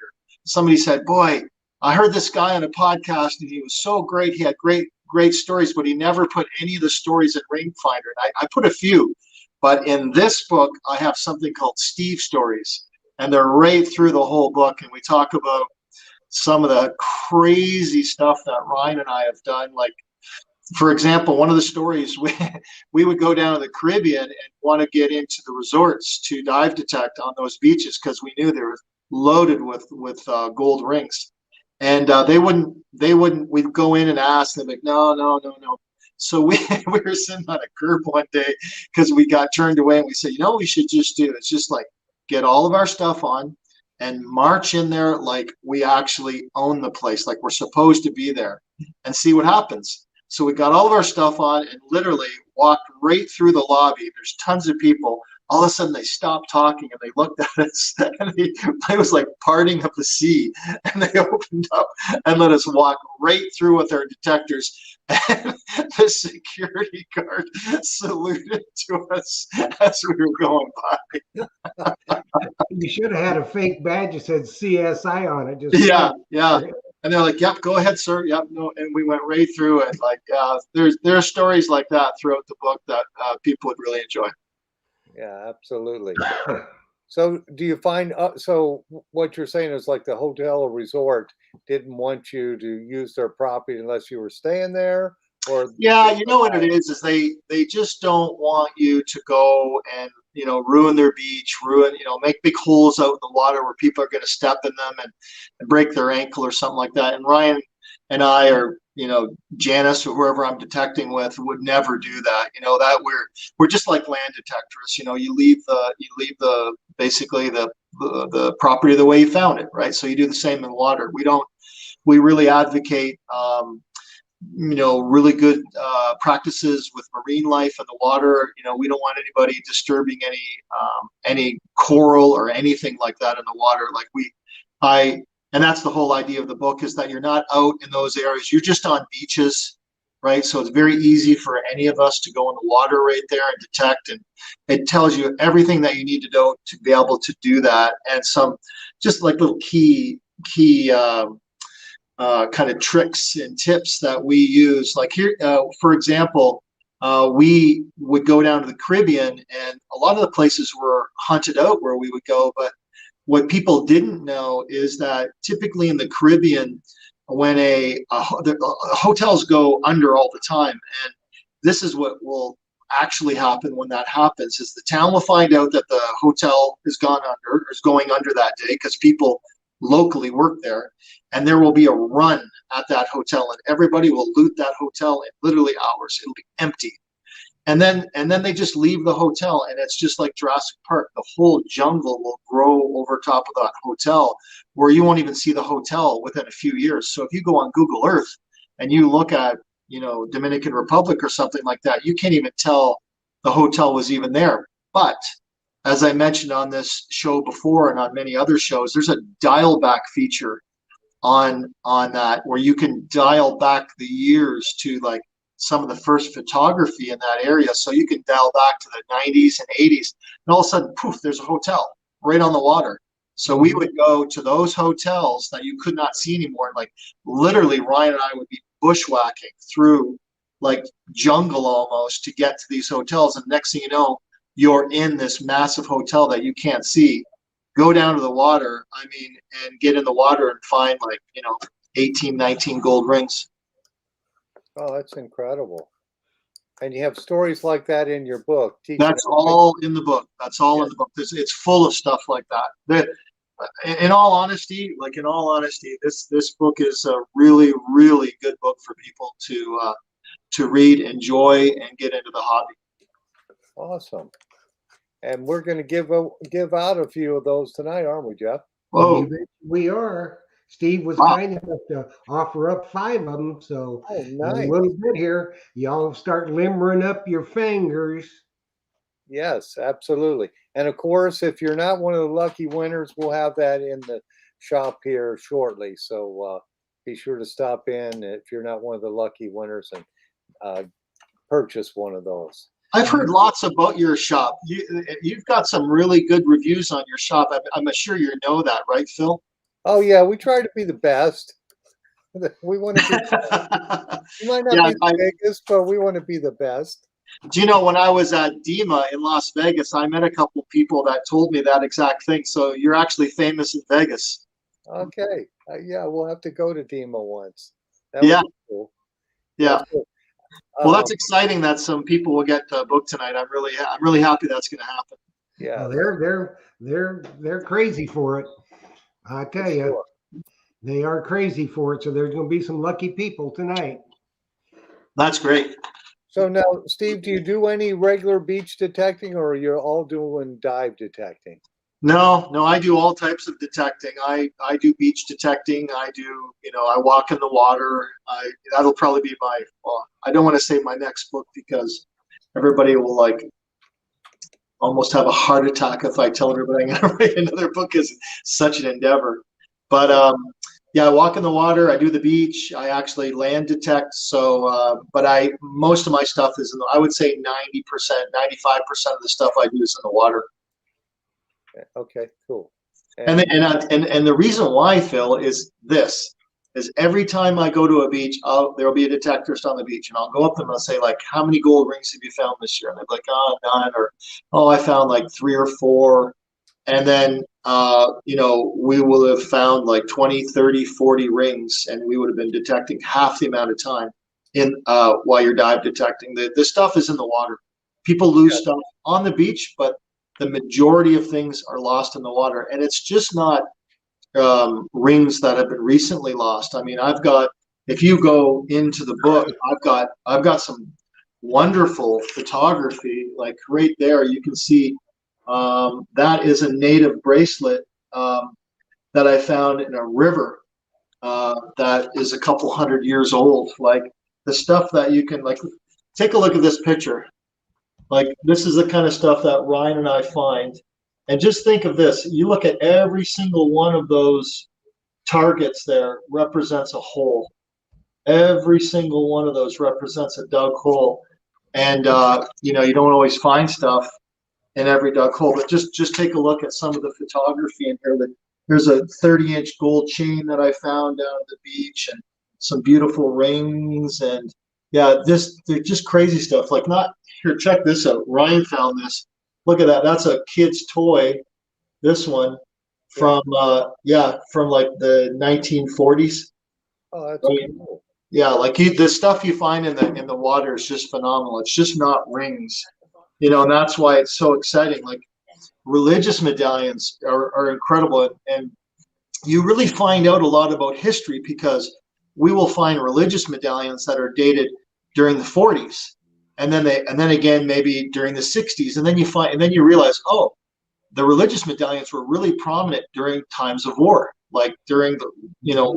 Somebody said, "Boy, I heard this guy on a podcast, and he was so great. He had great stories, but he never put any of the stories in Ring Finder." And I put a few, but in this book, I have something called Steve Stories, and they're right through the whole book, and we talk about some of the crazy stuff that Ryan and I have done. Like, for example, one of the stories, we would go down to the Caribbean and want to get into the resorts to dive detect on those beaches because we knew they were loaded with gold rings. And we'd go in and ask them, like, no. So we were sitting on a curb one day because we got turned away, and we said, we should just do, it's just like get all of our stuff on and march in there like we actually own the place, like we're supposed to be there, and see what happens. So we got all of our stuff on and literally walked right through the lobby. There's tons of people. All of a sudden they stopped talking and they looked at us, and it was like parting of the sea. And they opened up and let us walk right through with our detectors. And the security guard saluted to us as we were going by. You should have had a fake badge that said CSI on it. Just Yeah. And they're like, "Yep, go ahead, sir." Yep, no, and we went right through it. Like, there are stories like that throughout the book that people would really enjoy. Yeah, absolutely. So do you find, so what you're saying is like the hotel or resort didn't want you to use their property unless you were staying there? Or Yeah, you know what it is they just don't want you to go and ruin their beach, make big holes out in the water where people are going to step in them and break their ankle or something like that. And Ryan and I, or Janice or whoever I'm detecting with, would never do that. That we're just like land detectors. You leave the basically the property the way you found it, right? So you do the same in water. We really advocate really good practices with marine life in the water. We don't want anybody disturbing any coral or anything like that in the water. And that's the whole idea of the book, is that you're not out in those areas. You're just on beaches, right? So it's very easy for any of us to go in the water right there and detect. And it tells you everything that you need to know to be able to do that. And some just like little key kind of tricks and tips that we use. Like here, for example, we would go down to the Caribbean, and a lot of the places were hunted out where we would go. But what people didn't know is that typically in the Caribbean, when the hotels go under all the time, and this is what will actually happen when that happens, is the town will find out that the hotel is going under that day because people locally work there, and there will be a run at that hotel, and everybody will loot that hotel in literally hours. It'll be empty. And then they just leave the hotel, and it's just like Jurassic Park. The whole jungle will grow over top of that hotel, where you won't even see the hotel within a few years. So if you go on Google Earth and you look at, Dominican Republic or something like that, you can't even tell the hotel was even there. But as I mentioned on this show before and on many other shows, there's a dial back feature on that where you can dial back the years to like some of the first photography in that area. So you can dial back to the 90s and 80s, and all of a sudden, poof, there's a hotel right on the water. So we would go to those hotels that you could not see anymore. And like literally Ryan and I would be bushwhacking through like jungle almost to get to these hotels. And next thing you know, you're in this massive hotel that you can't see. Go down to the water, and get in the water and find 18, 19 gold rings. Oh, that's incredible. And you have stories like that in your book. That's all in the book. That's all in the book. It's full of stuff like that. In all honesty, this book is a really, really good book for people to read, enjoy, and get into the hobby. Awesome. And we're going to give out a few of those tonight, aren't we, Jeff? Oh, we are. Steve was kind enough to offer up 5 of them. So nice. A little bit here, y'all start limbering up your fingers. Yes, absolutely. And of course, if you're not one of the lucky winners, we'll have that in the shop here shortly. So be sure to stop in if you're not one of the lucky winners and uh, purchase one of those. I've heard lots about your shop. You've got some really good reviews on your shop. I'm sure you know that, right, Phil? Oh yeah, we try to be the best. We want to be. We might not Yeah, be the biggest, but we want to be the best. do you know when I was at DEMA in Las Vegas, I met a couple people that told me that exact thing. So you're actually famous in Vegas. Okay. Yeah, we'll have to go to Demo once. That would Yeah, be cool. yeah. Cool. Well, that's exciting that some people will get booked tonight. I'm really happy that's going to happen. Yeah. Well, they're crazy for it. I tell you, Sure. they are crazy for it. So there's going to be some lucky people tonight. That's great. So now, Steve, do you do any regular beach detecting, or you're all doing dive detecting? No, I do all types of detecting. I do beach detecting. I do, I walk in the water. That'll probably be well, I don't want to say my next book because everybody will like almost have a heart attack if I tell everybody I'm going to write another book. Is such an endeavor. But yeah, I walk in the water. I do the beach. I actually land detect. So, but most of my stuff is I would say 90%, 95% of the stuff I do is in the water. Okay, cool. And the reason why, Phil, is every time I go to a beach, there'll be a detectorist on the beach, and I'll go up to them and I'll say, like, how many gold rings have you found this year? And they're like, oh, none, or I found like 3 or 4. And then we will have found like 20, 30, 40 rings, and we would have been detecting half the amount of time in while you're dive detecting. The stuff is in the water. People lose stuff on the beach, but the majority of things are lost in the water, and it's just not rings that have been recently lost. I mean, if you go into the book, I've got some wonderful photography. Like right there, you can see that is a native bracelet that I found in a river that is a couple hundred years old. Like the stuff that you can take a look at this picture. Like this is the kind of stuff that Ryan and I find. And just think of this. You look at every single one of those targets there represents a hole. Every single one of those represents a dug hole. And you don't always find stuff in every dug hole, but just take a look at some of the photography in here. There's a 30-inch gold chain that I found down at the beach, and some beautiful rings, and yeah, they're just crazy stuff. Like not here, check this out. Ryan found this. Look at that. That's a kid's toy. This one from from like the 1940s. Oh, that's cool. Yeah, like the stuff you find in the water is just phenomenal. It's just not rings, and that's why it's so exciting. Like religious medallions are incredible, and you really find out a lot about history because we will find religious medallions that are dated during the 40s, and then again maybe during the 60s, and then you realize, oh, the religious medallions were really prominent during times of war, like during the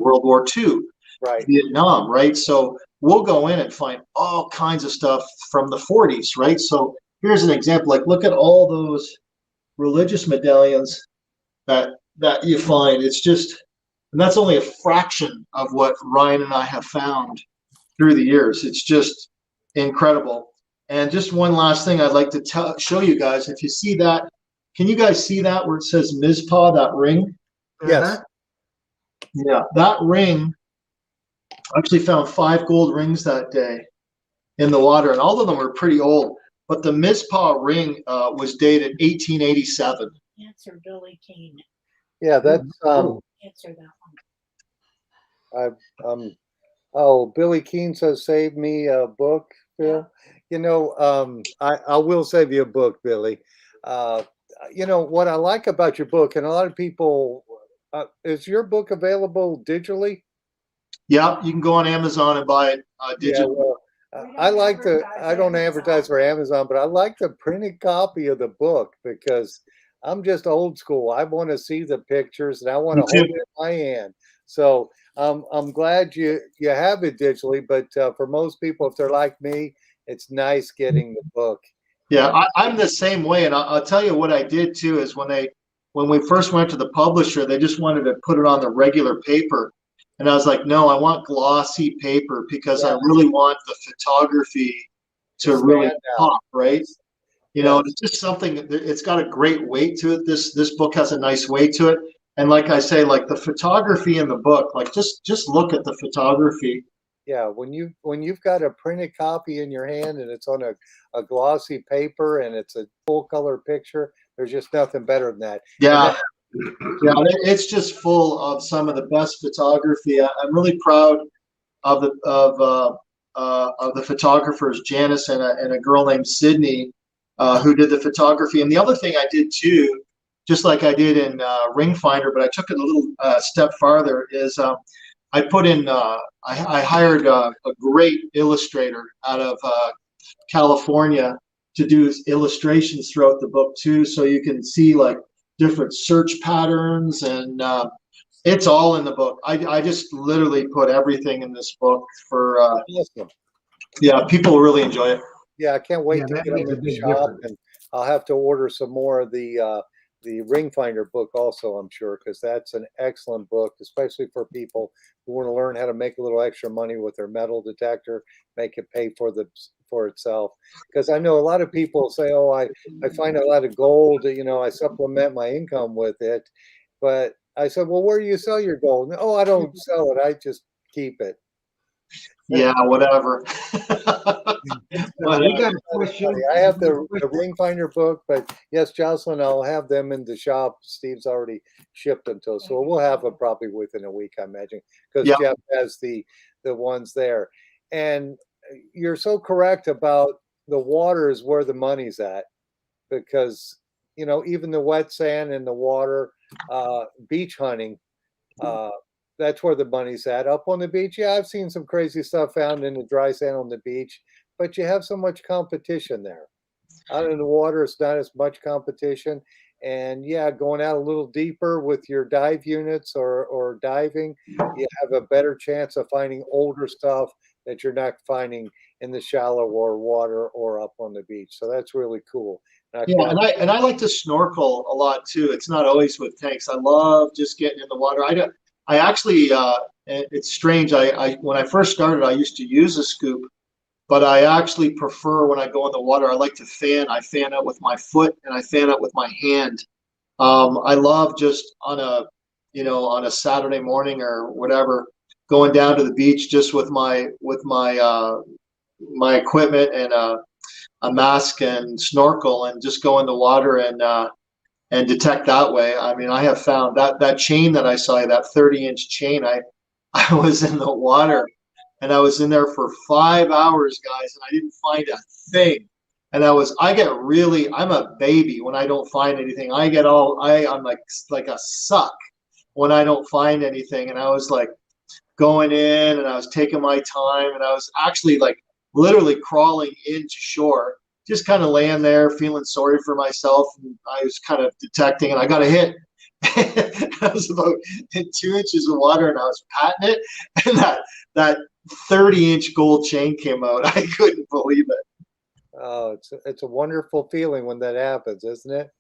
World War II, right, Vietnam, right? So we'll go in and find all kinds of stuff from the 40s, right? So here's an example. Like look at all those religious medallions that you find. It's just, and that's only a fraction of what Ryan and I have found through the years. It's just incredible. And just one last thing I'd like to show you guys. If you see that, can you guys see that where it says Mizpah, that ring? yes. Yeah, that ring, I actually found 5 gold rings that day in the water, and all of them were pretty old. But the Mizpah ring was dated 1887. Answer Billy Keane. Yeah, that's Answer that one. oh, Billy Keane says, "Save me a book, Phil." I will save you a book, Billy. What I like about your book, and a lot of people, is your book available digitally? Yeah, you can go on Amazon and buy it Yeah, digitally. well, I don't advertise for Amazon, but I like the printed copy of the book because I'm just old school. I want to see the pictures and I want to hold it in my hand. So I'm glad you have it digitally, but for most people, if they're like me, it's nice getting the book. Yeah, I'm the same way, and I'll tell you what I did too is when we first went to the publisher, they just wanted to put it on the regular paper, and I was like, no, I want glossy paper because I Yeah. really want the photography to really stand out. pop, right? You Yeah. know, it's just something. It's got a great weight to it. This book has a nice weight to it, and like I say, like the photography in the book, like just look at the photography. Yeah, when you've got a printed copy in your hand and it's on a glossy paper and it's a full color picture, there's just nothing better than that. And Yeah, that, yeah, it's just full of some of the best photography. I'm really proud of the photographers, Janice and a girl named Sydney, who did the photography. And the other thing I did too, just like I did in Ring Finder, but I took it a little step farther, is I put in, I hired a great illustrator out of California to do illustrations throughout the book too, so you can see like different search patterns, and it's all in the book. I just literally put everything in this book for awesome. yeah, people will really enjoy it. Yeah, I can't wait Yeah, to that get them makes a in the big shop, difference. and I'll have to order some more of the Ring Finder book also, I'm sure, because that's an excellent book, especially for people who want to learn how to make a little extra money with their metal detector, make it pay for itself. Because I know a lot of people say, "Oh, I find a lot of gold, I supplement my income with it." But I said, "Well, where do you sell your gold?" "Oh, I don't sell it. I just keep it." Yeah, whatever. We Whatever. got a question. I have the Ring Finder book, but yes, Jocelyn, I'll have them in the shop. Steve's already shipped them to us, so we'll have them probably within a week, I imagine, because Yeah. Jeff has the ones there. And you're so correct about the water is where the money's at, because even the wet sand and the water, beach hunting, uh, that's where the money's at. Up on the beach, yeah, I've seen some crazy stuff found in the dry sand on the beach, but you have so much competition there. Out in the water, it's not as much competition. And yeah, going out a little deeper with your dive units or diving, you have a better chance of finding older stuff that you're not finding in the shallower water or up on the beach. So that's really cool. Yeah, Okay. and I like to snorkel a lot too. It's not always with tanks. I love just getting in the water. I actually it's strange. I when I first started, I used to use a scoop, but I actually prefer when I go in the water. I like to fan. I fan out with my foot and I fan out with my hand. I love just on a Saturday morning or whatever, going down to the beach just with my equipment and a mask and snorkel and just go in the water and detect that way. I mean, I have found that chain that I saw, that 30-inch chain, I was in the water and I was in there for 5 hours, guys, and I didn't find a thing. And I'm a baby when I don't find anything. I'm like a suck when I don't find anything. And I was like going in and I was taking my time and I was actually like literally crawling into shore, just kind of laying there feeling sorry for myself. And I was kind of detecting and I got a hit. I was about in 2 inches of water and I was patting it and that 30-inch gold chain came out. I couldn't believe it. Oh, it's a wonderful feeling when that happens, isn't it?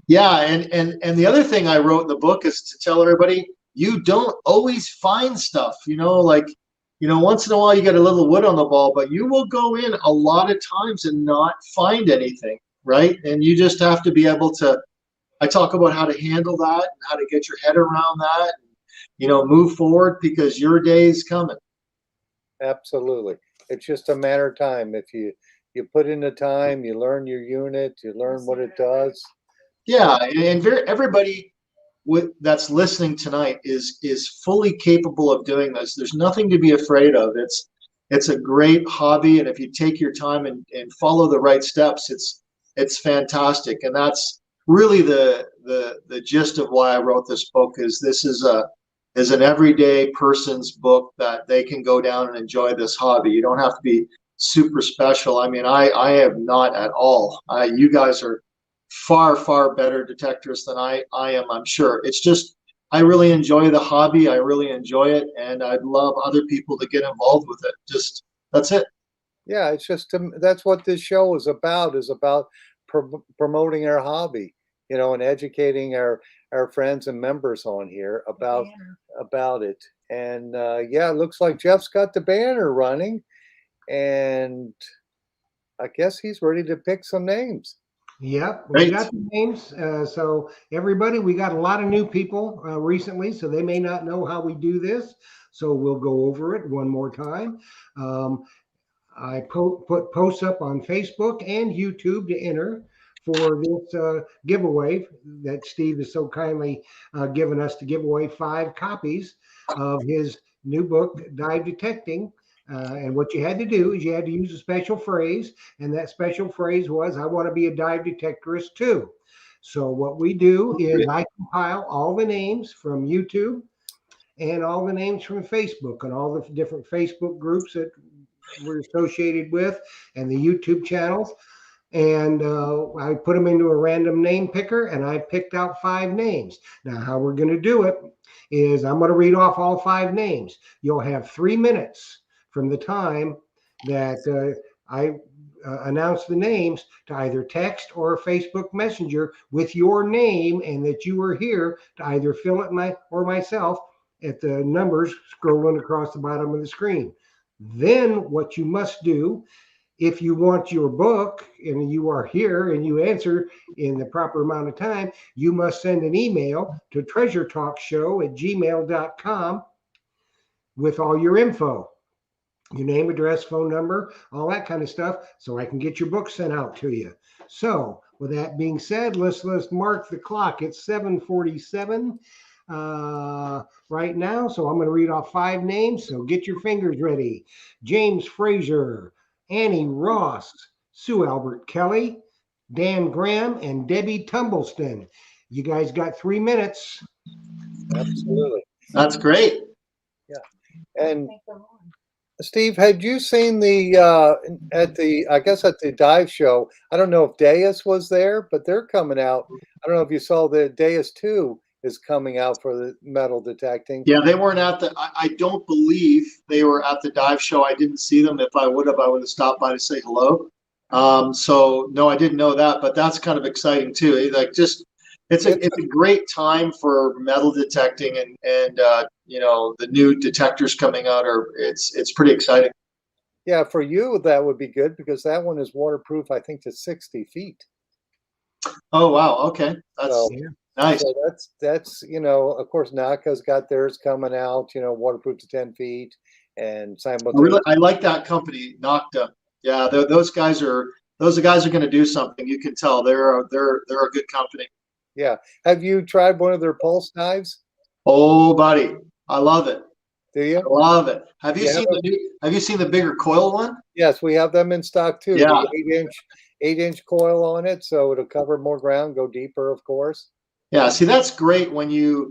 Yeah, and the other thing I wrote in the book is to tell everybody you don't always find stuff. Once in a while you get a little wood on the ball, but you will go in a lot of times and not find anything, right? And you just have to be able to. I talk about how to handle that and how to get your head around that, and, move forward because your day is coming. Absolutely. It's just a matter of time. If you put in the time, you learn your unit, you learn what it does. Yeah, and everybody that's listening tonight is fully capable of doing this. There's nothing to be afraid of. It's a great hobby, and if you take your time and follow the right steps, it's fantastic. And that's really the gist of why I wrote this book. This is an everyday person's book that they can go down and enjoy this hobby. You don't have to be super special. I mean, I am not at all. You guys are far, far better detectors than I am, I'm sure. It's just, I really enjoy the hobby. I really enjoy it. And I'd love other people to get involved with it. Just, that's it. Yeah, it's just that's what this show is about promoting our hobby, and educating our friends and members on here Banner. about it. And yeah, it looks like Jeff's got the banner running, and I guess he's ready to pick some names. Yep, we Great. got the names. So everybody, we got a lot of new people recently, so they may not know how we do this. So we'll go over it one more time. I put posts up on Facebook and YouTube to enter for this giveaway that Steve is so kindly given us to give away 5 copies of his new book, Dive Detecting. And what you had to do is you had to use a special phrase, and that special phrase was, I want to be a dive detectorist too. So what we do is I compile all the names from YouTube and all the names from Facebook and all the different Facebook groups that we're associated with and the YouTube channels. And I put them into a random name picker, and I picked out 5 names. Now, how we're going to do it is I'm going to read off all 5 names. You'll have 3 minutes from the time that I announce the names to either text or Facebook Messenger with your name and that you were here to either fill it or myself at the numbers scrolling across the bottom of the screen. Then what you must do, if you want your book and you are here and you answer in the proper amount of time, you must send an email to treasuretalkshow@gmail.com with all your info, your name, address, phone number, all that kind of stuff, so I can get your book sent out to you. So with that being said, let's mark the clock. It's 7:47 right now. So I'm going to read off 5 names. So get your fingers ready. James Frazier, Annie Ross, Sue Albert Kelly, Dan Graham, and Debbie Tumbleston. You guys got 3 minutes. Absolutely. That's great. And Think they're on. Steve, had you seen the at the dive show? I don't know if Deus was there, but they're coming out. I don't know if you saw the Deus 2 is coming out for the metal detecting. Yeah, they weren't at the. I don't believe they were at the dive show. I didn't see them. If I would have stopped by to say hello. So no, I didn't know that, but that's kind of exciting too. Like just it's a great time for metal detecting, and the new detectors coming out it's pretty exciting. Yeah, for you that would be good because that one is waterproof, I think, to 60 feet. Oh wow, okay, that's So, nice. so that's of course NACA's got theirs coming out, waterproof to 10 feet, and simultaneously. I like that company, Nocta. Yeah, those guys are going to do something. You can tell they're a good company. Yeah. Have you tried one of their pulse knives? Oh, buddy, I love it. Do you? I love it. Have you Yeah. seen the bigger coil one? Yes, we have them in stock too. Yeah. The 8-inch coil on it, so it'll cover more ground, go deeper, of course. Yeah, see, that's great when you're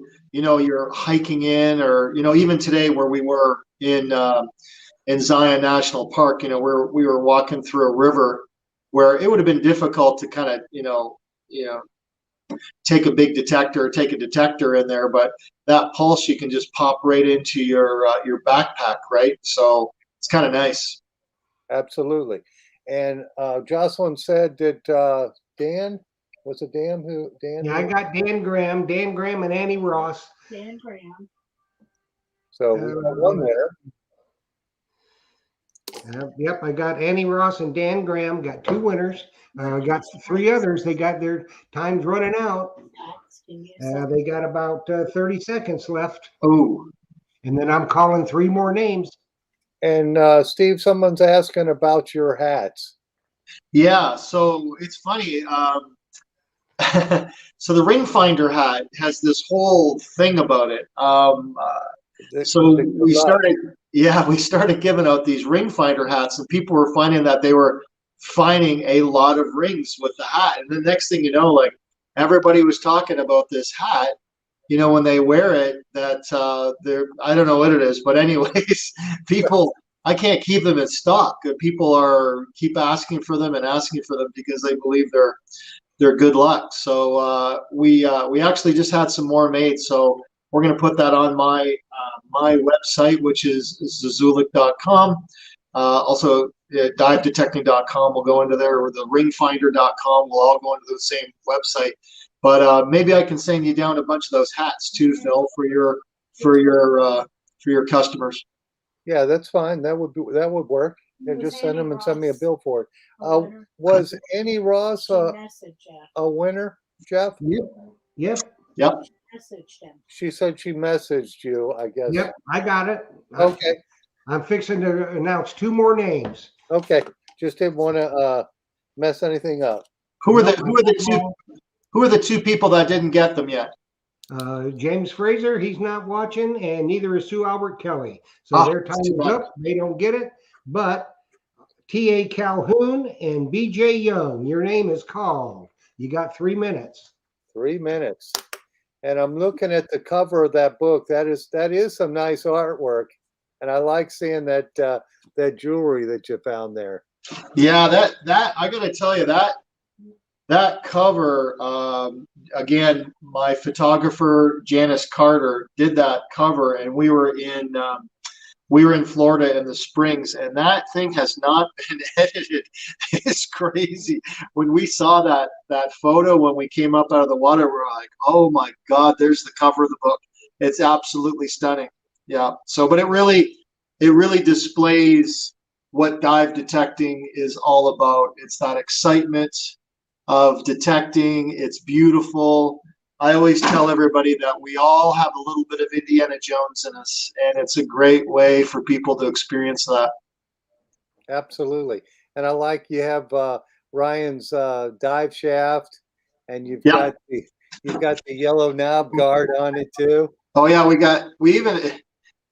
hiking in, or even today where we were in Zion National Park, where we were walking through a river where it would have been difficult to kind of take a big detector, take a detector in there, but that pulse you can just pop right into your backpack, right? So it's kind of nice. Absolutely. And Jocelyn said that Dan, was it Dan who? Dan? Yeah, I got Dan Graham, and Annie Ross. Dan Graham. So we got one winner. Yep, I got Annie Ross and Dan Graham. Got 2 winners. Got 3 others. They got their times running out. That's gonna be a They got about 30 seconds left. Oh, And then I'm calling 3 more names. And Steve, someone's asking about your hats. yeah. So it's funny. So the ring finder hat has this whole thing about it. So we started giving out these ring finder hats, and people were finding that they were finding a lot of rings with the hat. And the next thing you know, like everybody was talking about this hat, when they wear it, that I don't know what it is, but anyways, people, I can't keep them in stock. People keep asking for them because they believe they're good luck. So we actually just had some more made. So we're going to put that on my website, which is zazulyk.com. Also, divedetecting.com will go into there, or the ringfinder.com will all go into the same website. But maybe I can send you down a bunch of those hats too, Phil, for your customers. Yeah, that's fine. That would work. Yeah, Was just send Annie them and send me a Ross bill for it. a winner? Was Annie Ross She messaged Jeff. a winner, Jeff? Yep. Yep. Messaged him. She said she messaged you, I guess. Yep. I got it. Okay. I'm fixing to announce 2 more names. Okay. Just didn't want to mess anything up. Who are the two people that didn't get them yet? James Fraser, he's not watching, and neither is Sue Albert Kelly. So their time is up. They don't get it. But T.A. Calhoun and B.J. Young, your name is called. You got 3 minutes. 3 minutes. And I'm looking at the cover of that book. That is some nice artwork. And I like seeing that that jewelry that you found there. Yeah, that I gotta tell you, that cover, again, my photographer Janice Carter did that cover, and we were in Florida in the Springs, and that thing has not been edited. It's crazy. When we saw that photo when we came up out of the water, we're like, oh my God, there's the cover of the book. It's absolutely stunning. Yeah. So, but it really displays what dive detecting is all about. It's that excitement of detecting. It's beautiful. I always tell everybody that we all have a little bit of Indiana Jones in us, and it's a great way for people to experience that. Absolutely. And I like you have Ryan's dive shaft, and you've Yeah. got the yellow knob guard on it too. Oh yeah, we even,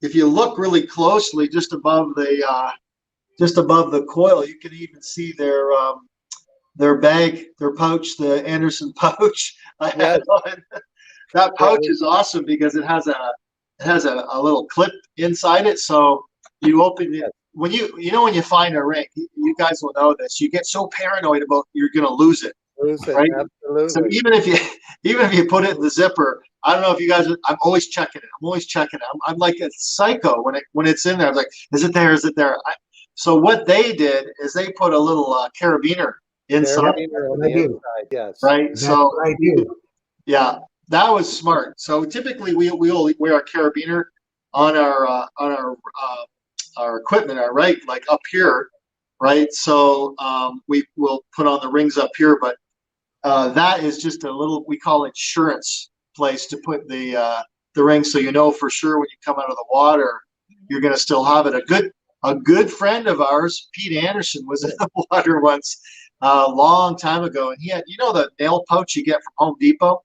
if you look really closely, just above the coil, you can even see their bag, their pouch, the Anderson pouch. I had on. That pouch is awesome because it has a little clip inside it. So you open it when you find a ring. You guys will know this. You get so paranoid about you're going to lose it. Right? Absolutely. So even if you put it in the zipper, I don't know if you guys. I'm always checking it. I'm like a psycho when it's in there. I'm like, is it there? Is it there? So what they did is they put a little carabiner inside. On the inside, yes. Right. That's so what I do. yeah, that was smart. So typically we will wear a carabiner on our equipment, our right, like up here, right? So we will put on the rings up here, but that is just a little, we call insurance place to put the ring, so you know for sure when you come out of the water you're going to still have it. A good friend of ours, Pete Anderson, was in the water once a long time ago, and he had, the nail pouch you get from Home Depot.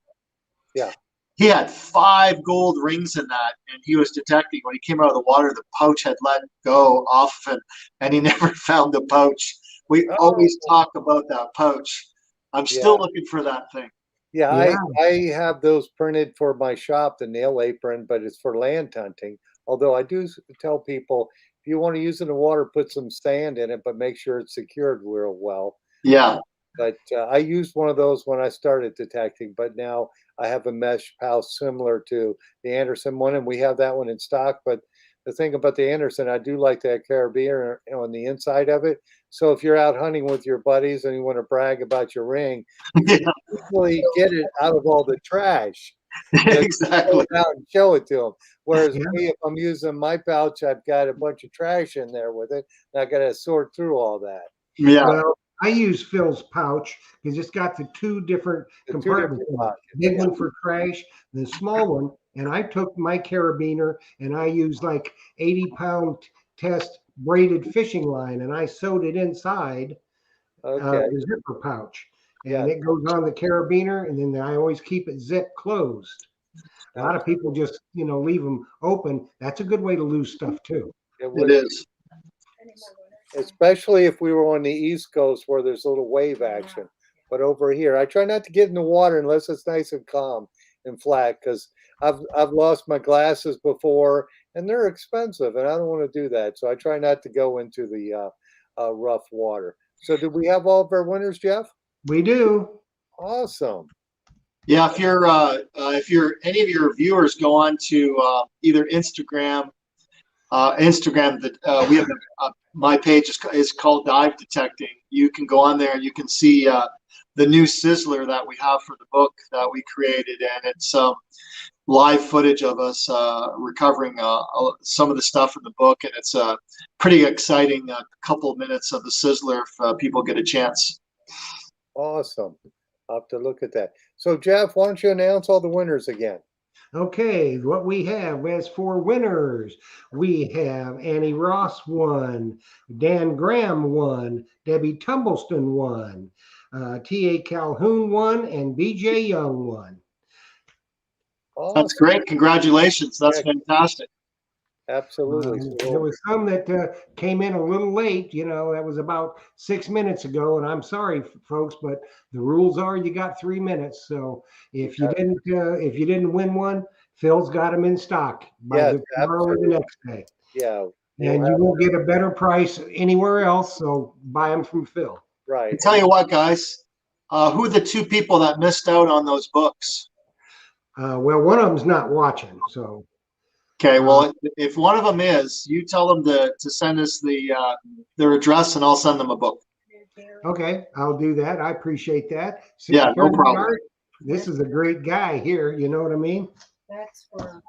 Yeah. He had 5 gold rings in that, and he was detecting. When he came out of the water, the pouch had let go off, and he never found the pouch. We always talk about that pouch. I'm still looking for that thing. Yeah, I have those printed for my shop, the nail apron, but it's for land hunting. Although I do tell people, if you want to use it in the water, put some sand in it, but make sure it's secured real well. Yeah. But I used one of those when I started detecting, but now I have a mesh pouch similar to the Anderson one, and we have that one in stock. But the thing about the Anderson, I do like that carabiner on the inside of it. So if you're out hunting with your buddies and you want to brag about your ring, you can easily get it out of all the trash. Exactly. Out and show it to them. Whereas me, if I'm using my pouch, I've got a bunch of trash in there with it, and I got to sort through all that. Yeah. Well, I use Phil's pouch because it's got the 2 different compartments. Big one for trash, the small one. And I took my carabiner and I used like 80-pound test braided fishing line, and I sewed it inside the zipper pouch. And it goes on the carabiner, and then I always keep it zip closed. A lot of people just, leave them open. That's a good way to lose stuff too. It is. Especially if we were on the East Coast where there's a little wave action. But over here, I try not to get in the water unless it's nice and calm and flat, because I've lost my glasses before, and they're expensive, and I don't want to do that. So I try not to go into the rough water. So did we have all of our winners, Jeff? We do. Awesome. Yeah, if you're any of your viewers go on to either Instagram, we have my page is called Dive Detecting. You can go on there and you can see the new sizzler that we have for the book that we created, and it's live footage of us recovering some of the stuff in the book, and it's a pretty exciting couple of minutes of the sizzler if people get a chance. Awesome. I'll have to look at that. So, Jeff, why don't you announce all the winners again? Okay, what we have as for winners, we have Annie Ross won, Dan Graham won, Debbie Tumbleston won, T.A. Calhoun won, and B.J. Young won. Awesome. That's great. Congratulations. That's fantastic. Absolutely. There was some that came in a little late, that was about 6 minutes ago, and I'm sorry, folks, but the rules are you got 3 minutes. So if you didn't win one, Phil's got them in stock by tomorrow or the next day. Yeah. And you won't get a better price anywhere else, so buy them from Phil. Right. I tell you what, guys, who are the 2 people that missed out on those books? Well, one of them's not watching, so. Okay, well, if one of them is, you tell them to send us their address, and I'll send them a book. Okay, I'll do that. I appreciate that. Yeah, no problem. This is a great guy here. You know what I mean? That's for.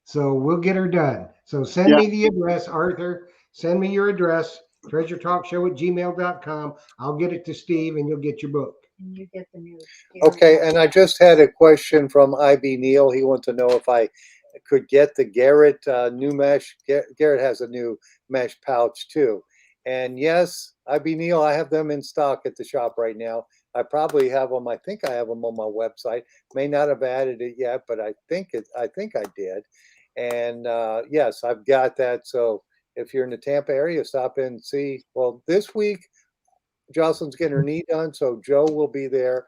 So we'll get her done. So send me the address, Arthur. Send me your address, treasuretalkshow@gmail.com. I'll get it to Steve, and you'll get your book. And you get the news. Okay, and I just had a question from IB Neal. He wants to know if I could get the Garrett new mesh. Garrett has a new mesh pouch too. And yes, IB Neal, I have them in stock at the shop right now. I probably have them. I think I have them on my website. May not have added it yet, but I think I did. And yes, I've got that. So if you're in the Tampa area, stop in and see. Well, this week, Jocelyn's getting her knee done, so Joe will be there.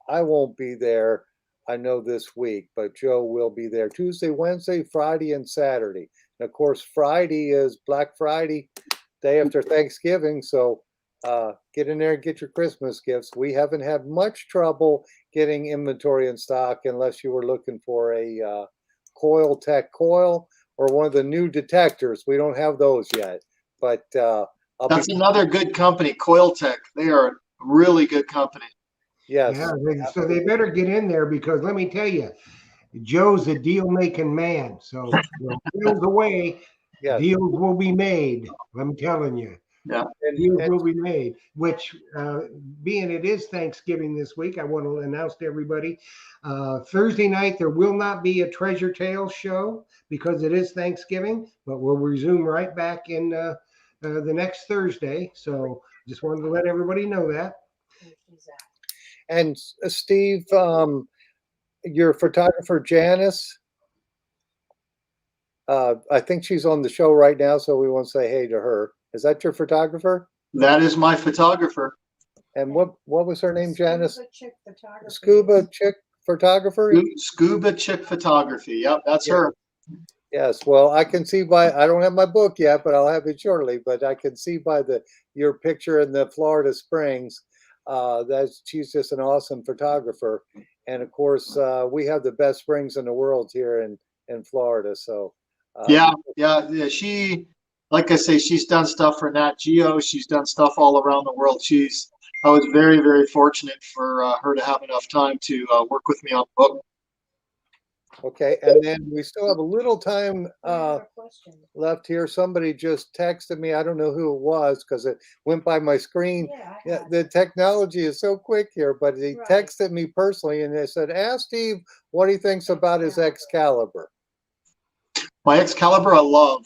I won't be there, I know, this week, but Joe will be there Tuesday, Wednesday, Friday, and Saturday. And of course, Friday is Black Friday, day after Thanksgiving. So get in there and get your Christmas gifts. We haven't had much trouble getting inventory in stock unless you were looking for a Coil Tech coil or one of the new detectors. We don't have those yet, but that's another good company, Coil Tech. They are a really good company. Yes. Yeah, so they better get in there, because let me tell you, Joe's a deal-making man. So deals away, deals will be made. I'm telling you. Yeah. Deals will be made, which being it is Thanksgiving this week, I want to announce to everybody, Thursday night, there will not be a Treasure Tales show because it is Thanksgiving, but we'll resume right back in the next Thursday. So just wanted to let everybody know that. And Steve, your photographer, Janice, I think she's on the show right now, so we want to say hey to her. Is that your photographer? That is my photographer. And what was her name, Janice? Scuba Chick Photography. Scuba Chick Photographer? Scuba Chick Photography. Yep, that's her. Yes. Well, I can see I don't have my book yet, but I'll have it shortly. But I can see by your picture in the Florida Springs that she's just an awesome photographer. And of course, we have the best springs in the world here in Florida. So yeah. She, like I say, she's done stuff for Nat Geo. She's done stuff all around the world. I was very, very fortunate for her to have enough time to work with me on the book. Okay, and then we still have a little time left here. Somebody just texted me. I don't know who it was because it went by my screen. Yeah, the technology is so quick here, but he texted me personally and they said, ask Steve what he thinks about his Excalibur. My Excalibur I love.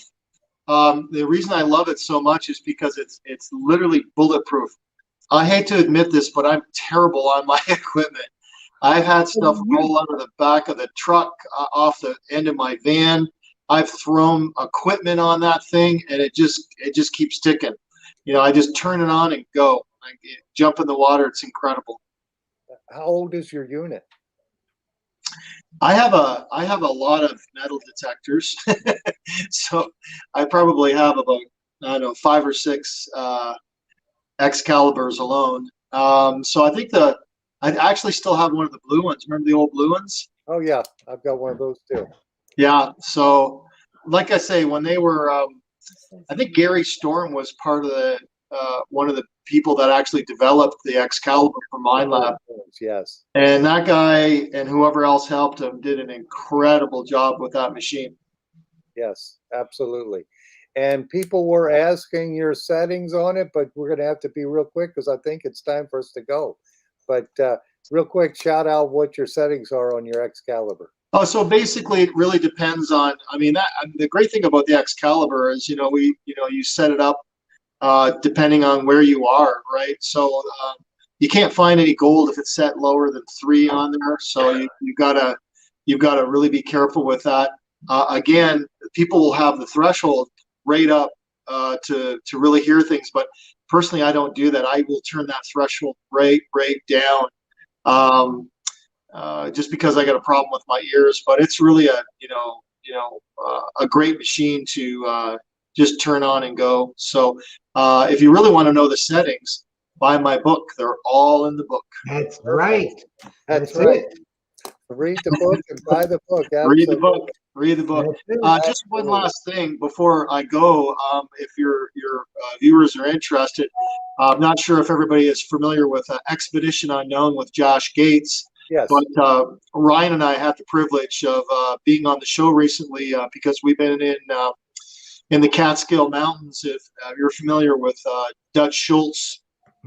The reason I love it so much is because it's literally bulletproof. I hate to admit this, but I'm terrible on my equipment. I've had stuff roll out of the back of the truck, off the end of my van. I've thrown equipment on that thing, and it just keeps ticking. I just turn it on and go. I jump in the water. It's incredible. How old is your unit? I have a lot of metal detectors, so I probably have about, I don't know, 5 or 6 Excaliburs alone. So I think I actually still have one of the blue ones. Remember the old blue ones? Oh yeah, I've got one of those too. Yeah. So, like I say, when they were I think Gary Storm was part of the one of the people that actually developed the Excalibur for Mine Lab. Yes. And that guy and whoever else helped him did an incredible job with that machine. Yes, absolutely. And people were asking your settings on it, but we're going to have to be real quick because I think it's time for us to go. But real quick, shout out what your settings are on your Excalibur. Oh, so basically, it really depends on. I mean, the great thing about the Excalibur is, you set it up depending on where you are, right? So you can't find any gold if it's set lower than 3 on there. So you've gotta really be careful with that. Again, people will have the threshold right up to really hear things, but personally, I don't do that. I will turn that threshold right down. Just because I got a problem with my ears, but it's really a great machine to just turn on and go. So if you really want to know the settings, buy my book. They're all in the book. That's right. That's That's right. it. Read the book and buy the book. Read the Absolutely. book. Read the book. That's it. Just one last thing before I go. If your viewers are interested, I'm not sure if everybody is familiar with Expedition Unknown with Josh Gates. Yes. But Ryan and I had the privilege of being on the show recently because we've been in the Catskill Mountains. If you're familiar with Dutch Schultz,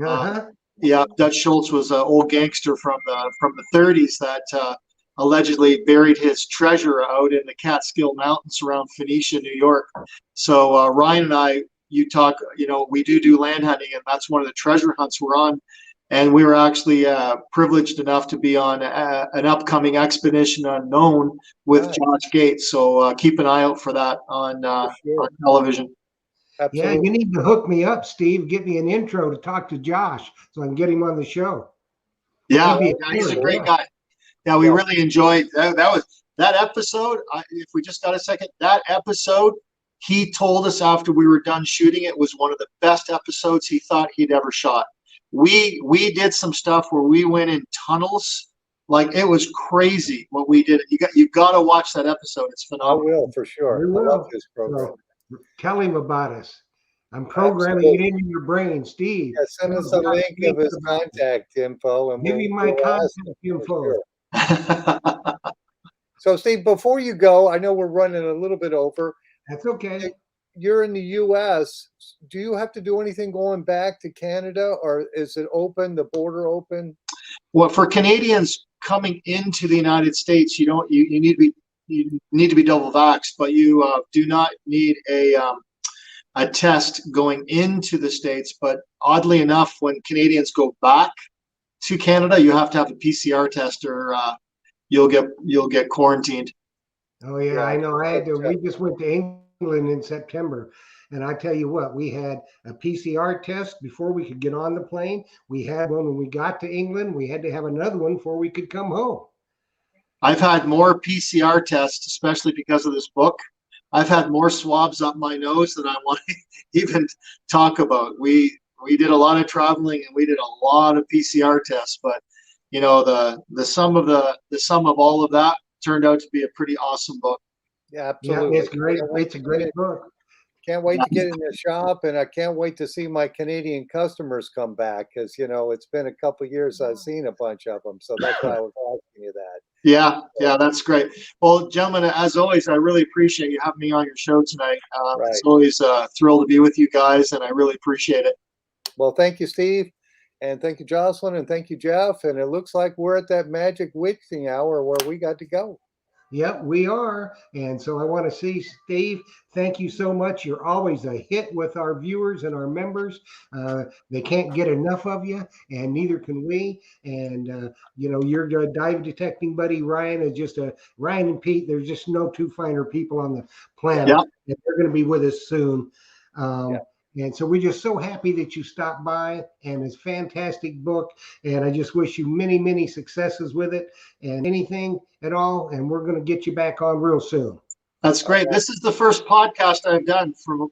Uh-huh. yeah, Dutch Schultz was an old gangster from the 30s that allegedly buried his treasure out in the Catskill Mountains around Phoenicia, New York. So Ryan and I, we do land hunting, and that's one of the treasure hunts we're on. And we were actually privileged enough to be on an upcoming Expedition Unknown with Josh Gates. So keep an eye out for that on television. Absolutely. Yeah, you need to hook me up, Steve. Get me an intro to talk to Josh so I can get him on the show. Yeah, That'd be he's a cool, great yeah. guy. Yeah, we really enjoyed that. That episode. If we just got a second, that episode, he told us after we were done shooting it was one of the best episodes he thought he'd ever shot. We did some stuff where we went in tunnels, like it was crazy what we did. You got to watch that episode. It's I phenomenal. will for sure. We I love will. this program. So, tell him about us. I'm programming it into your brain, Steve. Yeah, send us a Tell link Josh of his Gates about it. contact info, and Give me my we'll ask contact him for info. sure. So, Steve, before you go, I know we're running a little bit over. That's okay. You're in the U.S. Do you have to do anything going back to Canada, or is it open? The border open? Well, for Canadians coming into the United States, you need to be double vaxxed, but you do not need a test going into the States. But oddly enough, when Canadians go back to Canada, you have to have a PCR test, or you'll get quarantined. Oh yeah, Yeah, I know. but, We just went to England in September, and I tell you what, we had a PCR test before we could get on the plane. We had one when we got to England. We had to have another one before we could come home. I've had more PCR tests, especially because of this book. I've had more swabs up my nose than I want to even talk about. We did a lot of traveling and we did a lot of PCR tests, but the sum of all of that turned out to be a pretty awesome book. Yeah, absolutely. Yeah, it's great. It's a great book. Can't wait to get in the shop, and I can't wait to see my Canadian customers come back because it's been a couple of years I've seen a bunch of them, so that's why I was asking you that. Yeah, that's great. Well, gentlemen, as always, I really appreciate you having me on your show tonight. Right. It's always a thrill to be with you guys, and I really appreciate it. Well, thank you, Steve, and thank you, Jocelyn, and thank you, Jeff. And it looks like we're at that magic witching hour where we got to go. Yep, we are. And so I want to see, Steve, thank you so much. You're always a hit with our viewers and our members. They can't get enough of you, and neither can we. And, your dive detecting buddy, Ryan, is just Ryan and Pete, there's just no two finer people on the planet. Yep. And they're going to be with us soon. Yeah. And so we're just so happy that you stopped by, and it's a fantastic book. And I just wish you many, many successes with it and anything at all. And we're going to get you back on real soon. That's great. This is the first podcast I've done for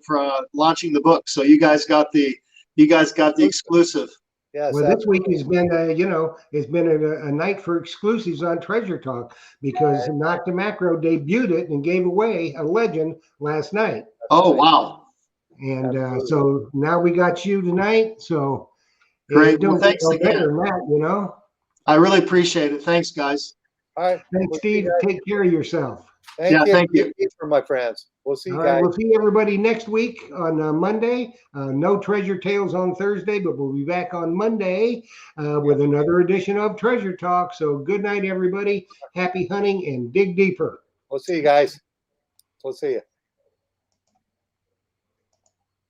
launching the book. So you guys got the exclusive. Yes. Well, this week has been, it's been a night for exclusives on Treasure Talk because Knock the Macro debuted it and gave away a legend last night. Oh, wow. And Absolutely. so now we got you tonight. So Great. it don't Well, get thanks no again. better than that, you know. I really appreciate it. Thanks, guys. All right. Thanks, We'll see you Steve. guys. Take care of yourself. Thank you. Thank you. Dig deeper, my friends. We'll see you All right, guys. we'll see everybody next week on Monday. No Treasure Tales on Thursday, but we'll be back on Monday with another edition of Treasure Talk. So good night, everybody. Happy hunting and dig deeper. We'll see you guys. We'll see you.